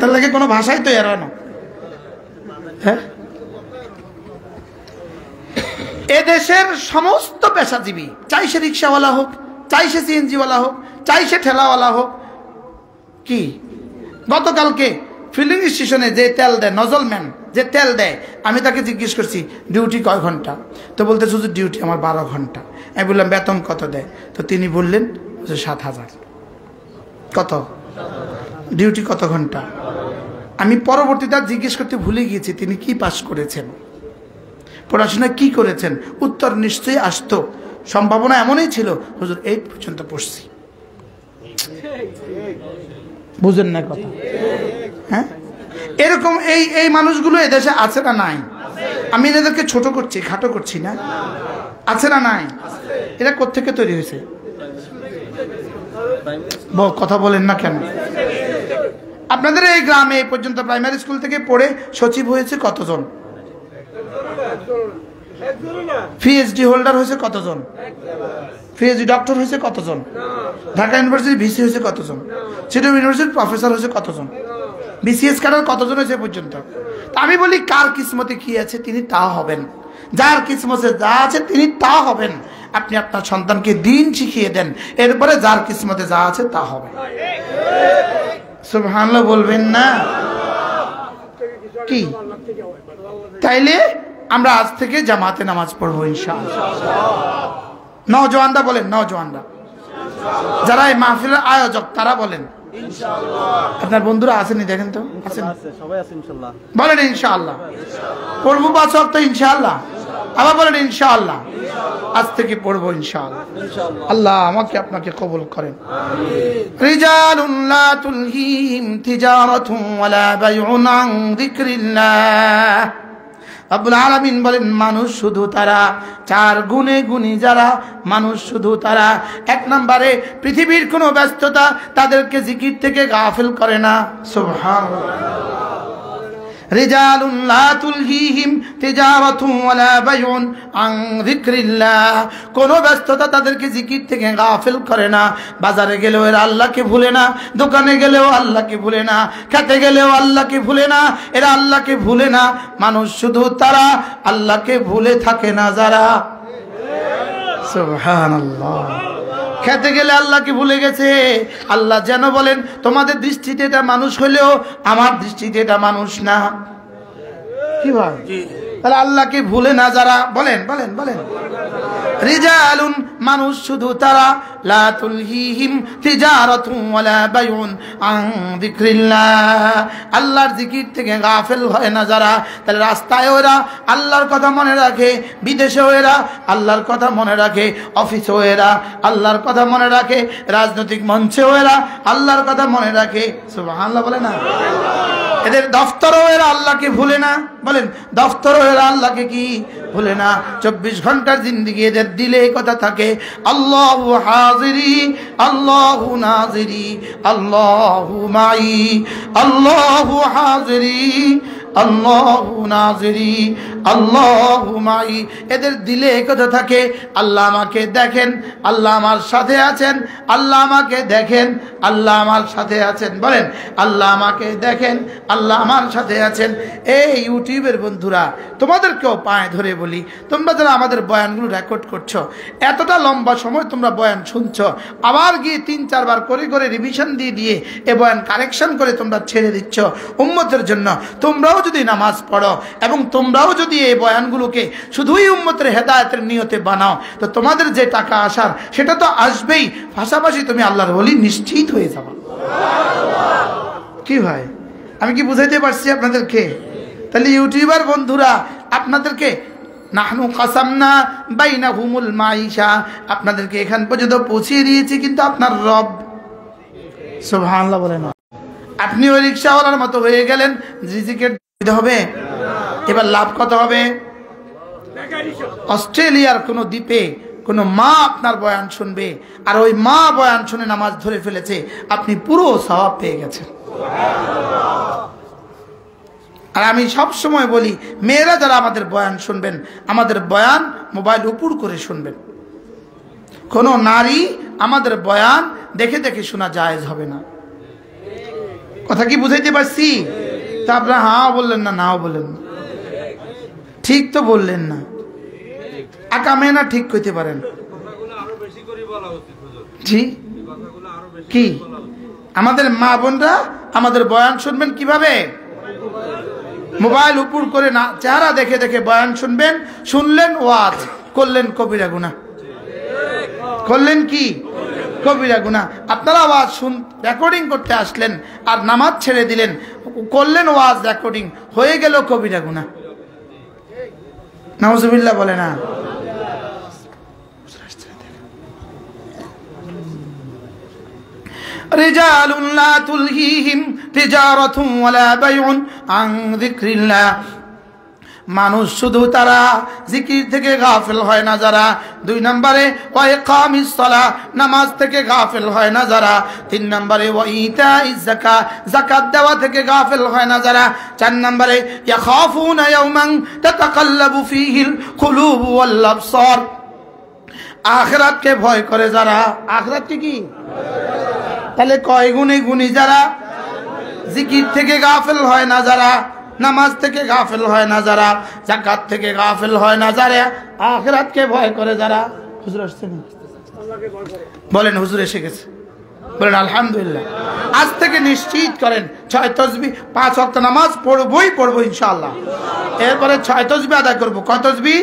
তার লাগে কোনো ভাষাই তো এড়ানো। হ্যাঁ, এদেশের সমস্ত পেশাজীবী, চাই সে রিক্সাওয়ালা হোক, চাই সে সিএনজিওয়ালা হোক, চাই সে ঠেলাওয়ালা হোক, কি গতকালকে ফিলিং স্টেশনে যে তেল দেয়, নজলম্যান যে তেল দেয়, আমি তাকে জিজ্ঞেস করছি ডিউটি কয় ঘন্টা? তো বলতে শুধু ডিউটি আমার 12 ঘন্টা। আমি বললাম বেতন কত দেয়? তো তিনি বললেন 7,000। কত ডিউটি, কত ঘন্টা? আমি পরবর্তীতে জিজ্ঞেস করতে ভুলে গিয়েছি তিনি কি পাস করেছেন, পড়াশোনা কি করেছেন। উত্তর নিশ্চয়ই আসতো, সম্ভাবনা এমনই ছিল, হুজুর 8 পর্যন্ত পড়ছি। বুঝেন না কথা? হ্যাঁ, এরকম এই মানুষগুলো এদেশে আছে না নাই? আমি এদেরকে ছোট করছি, খাটো করছি না, আছে না নাই? এরা কোত্থেকে তৈরি হয়েছে? কথা বলেন না কেন? আপনাদের এই গ্রামে এই পর্যন্ত প্রাইমারি স্কুল থেকে পড়ে সচিব হয়েছে কতজন? পিএইচডি হোল্ডার হয়েছে কতজন? পিএইচডি ডক্টর হয়েছে কতজন? ঢাকা ইউনিভার্সিটি ভিসি হয়েছে কতজন? সিলেট ইউনিভার্সিটির প্রফেসর হয়েছে কতজন? বিসিএস কাটার কতজন হয়েছে পর্যন্ত? আমি বলি কার কিসমতে কি আছে তিনি তা হবেন, যার কিসমতে যা আছে তিনি তা হবেন। আপনি আপনার সন্তানকে দিন শিখিয়ে দেন, এরপরে যার কিসমতে যা আছে তা হবে। সুবহানাল্লাহ বলবেন না? কি তাইলে আমরা আজ থেকে জামাতে নামাজ পড়বো ইনশাআল্লাহ। নওজওয়ানরা বলেন, নওজওয়ানরা যারা এই মাহফিলের আয়োজক তারা বলেন ইনশাআল্লাহ। আপনার বন্ধুরা আসেনি দেখেন তো, আছেন? সবাই আছে ইনশাআল্লাহ। বলেন ইনশাআল্লাহ। পড়বো 5 ওয়াক্ত ইনশাআল্লাহ। আবার বলেন ইনশাআল্লাহ। আজ থেকে পড়বো ইনশাআল্লাহ। আল্লাহ আমাকে আপনাকে কবুল করেন। রিজালুন লা তুলহিহিম তিজারাতুন ওয়ালা বাইউন আন যিকরিল্লাহ। রব্বুল আলামিন বলেন মানুষ শুধু তারা, 4 গুণে গুণী যারা মানুষ শুধু তারা। 1 নম্বরে পৃথিবীর কোনো ব্যস্ততা তাদেরকে জিকির থেকে গাফিল করে না। সুবহানাল্লাহ। রিজালুন লা তুলহিহিম তিজারাতুন ওয়ালা বাইউন আন যিকরিল্লাহ। কোন ব্যস্ততা তাদেরকে জিকির থেকে গাফিল করে না। বাজারে গেলেও এরা আল্লাহকে ভুলে না, দোকানে গেলেও আল্লাহকে ভুলে না, খেতে গেলেও আল্লাহকে ভুলে না, এরা আল্লাহকে ভুলে না। মানুষ শুধু তারা আল্লাহকে ভুলে থাকে না যারা। সুবহানাল্লাহ। খেতে গেলে আল্লাহকে ভুলে গেছে। আল্লাহ যেন বলেন তোমাদের দৃষ্টিতে এটা মানুষ হলেও আমার দৃষ্টিতে এটা মানুষ না। কি ভাই? তাহলে আল্লাহকে ভুলে না যারা, বলেন বলেন বলেন। রিজালুন মানুষ শুধু তারা, লা তুলহিহিম তিজারাতুন ওয়ালা বাইউন আন যিকরিল্লাহ। আল্লাহর জিকির থেকে গাফিল হয় না যারা। তাহলে রাস্তায় ওরা আল্লাহর কথা মনে রাখে, বিদেশে এরা আল্লাহর কথা মনে রাখে, অফিসে এরা আল্লাহর কথা মনে রাখে, রাজনৈতিক মঞ্চে এরা আল্লাহর কথা মনে রাখে। সুবহানাল্লাহ বলে না? এদের দফতরও এরা আল্লাহকে ভুলে না। বলেন, দফতরও এরা আল্লাহকে কি ভুলে না। 24 ঘন্টার জিন্দেগি এদের দিলে এই কথা থাকে, আল্লাহু হাজিরি আল্লাহু নাজিরি আল্লাহু মাই আল্লাহু হাজিরি আল্লাহু নাজিরি আল্লাহু মাই। এদের দিলে এই কথা থাকে, আল্লাহ আমাকে দেখেন, আল্লাহ আমার সাথে আছেন, আল্লাহ আমাকে দেখেন, আল্লাহ আমার সাথে আছেন। বলেন, আল্লাহ আমাকে দেখেন, আল্লাহ আমার সাথে আছেন। এই ইউটিউবের বন্ধুরা, তোমাদেরকেও পায়ে ধরে বলি, তোমরা যারা আমাদের বয়ানগুলো রেকর্ড করছো, এতটা লম্বা সময় তোমরা বয়ান শুনছো, আবার গিয়ে 3-4 বার করে করে রিভিশন দিয়ে দিয়ে এ বয়ান কারেকশন করে তোমরা ছেড়ে দিচ্ছ উম্মতের জন্য। তোমরাও যদি নামাজ পড়ো এবং তোমরাও যদি এই বয়ানগুলোকে শুধুই উম্মতের হেদায়েতের নিয়তে বানাও, তো তোমাদের যে টাকা আসার সেটা তো আসবেই, পাশাপাশি তুমি আল্লাহর ওলি নিশ্চিত হয়ে যাবে। কি ভাই, আমি কি বুঝাইতে পারছি আপনাদেরকে? তাহলে ইউটিউবার বন্ধুরা, আপনাদেরকে নাহনু কাসামনা বাইনাহুমুল মাইশা, আপনাদেরকে এখান পর্যন্ত পৌঁছিয়ে দিয়েছি, কিন্তু আপনার রব সুবহানাল্লাহ বলেন, আপনি ওই রিক্সাওয়ালার মতো হয়ে গেলেন, রিজিকের হবে। এবার লাভ কত হবে? অস্ট্রেলিয়ার কোনো দ্বীপে কোনো মা আপনার বয়ান শুনবে, আর ওই মা বয়ান শুনে নামাজ ধরে ফেলেছে, আপনি পুরো সওয়াব পেয়ে গেছেন। আর আমি সব সময় বলি, মেয়েরা যারা আমাদের বয়ান শুনবেন, আমাদের বয়ান মোবাইল উপর করে শুনবেন। কোনো নারী আমাদের বয়ান দেখে দেখে শোনা জায়েজ হবে না। কথা কি বুঝাইতে পারছি? তা আপনারা হাও বললেন না, নাও বললেন না, ঠিক তো বললেন না, আকামে না ঠিক কইতে পারেন। জি, কি আমাদের মা বোনরা আমাদের বয়ান শুনবেন কিভাবে? মোবাইল উপর করে না, চেহারা দেখে দেখে বয়ান শুনবেন। শুনলেন ওয়াজ, করলেন কবিরা গুনাহ, করলেন কি কবিরা গুনাহ। আপনারা ওয়াজ শুন রেকর্ডিং করতে আসলেন আর নামাজ ছেড়ে দিলেন, করলেন ওয়াজ রেকর্ডিং, হয়ে গেল কবিরা গুনাহ। নাউজুবিল্লাহ বলে না। রিজালুন লা তুলহিহিম তিজারাতুন ওয়ালা বাইউন আন যিকরিল্লাহ, মানুষ শুধু তারা জিকির থেকে গাফিল হয় না যারা। 2 নম্বরে ওয়া ইকামিস সালাহ, নামাজ থেকে গাফিল হয় না যারা। 3 নম্বরে ওয়া ইতাইজ যাকাত, যাকাত দেওয়া থেকে গাফিল হয় না যারা। 4 নম্বরে ইয়াখাফুনা ইয়াওমান তাতাকাল্লাবু ফীহিল কুলুব ওয়াল আবসার, আখিরাতকে ভয় করে যারা। আখিরাতকে কি? তাহলে কয় গুণে গুণী যারা, জিকির থেকে গাফিল হয় না যারা, নামাজ থেকে গাফিল হয় না যারা, যাকাত থেকে গাফিল হয় না যারা, আখিরাতকে ভয় করে যারা। হুজুর আসছেন? বলেন হুজুর এসে গেছে, বলেন আলহামদুলিল্লাহ। আজ থেকে নিশ্চিত করেন 6 তাসবিহ 5 ওয়াক্ত নামাজ পড়বো ইনশাআল্লাহ। এরপরে 6 তাসবিহ আদায় করব। কয় তাসবিহ?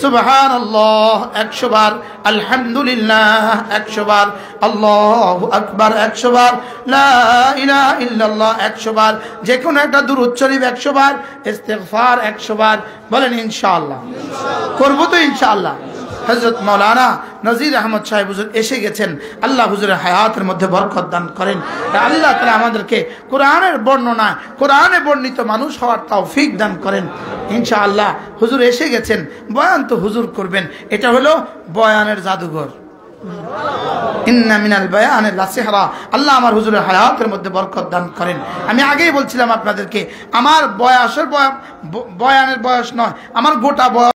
সুবহানাল্লাহ 100 বার, আলহামদুলিল্লাহ 100 বার, আল্লাহু আকবার 100 বার, লা ইলাহা ইল্লাল্লাহ 100 বার, যে কোনো একটা দুরূদ শরীফ 100 বার, ইস্তিগফার 100 বার। বলেন ইনশাআল্লাহ। করব তো ইনশাআল্লাহ। হযরত মাওলানা নজির আহমদ সাহেব হুজুর এসে গেছেন, আল্লাহ হুজুরের হায়াতের মধ্যে বরকত দান করেন। আল্লাহ তাআলা আমাদেরকে কোরআনের বর্ণনা, কোরআনে বর্ণিত মানুষ হওয়ার তৌফিক দান করেন ইনশাআল্লাহ। হুজুর এসে গেছেন, বয়ান তো হুজুর করবেন, এটা হলো বয়ানের জাদুঘর। ইন্না মিনাল বায়ানি লাসিহরা, আল্লাহ আমার হুজুরের হায়াতের মধ্যে বরকত দান করেন। আমি আগেই বলছিলাম আপনাদেরকে, আমার বয়ানের বয়স নয়, আমার গোটা বয়স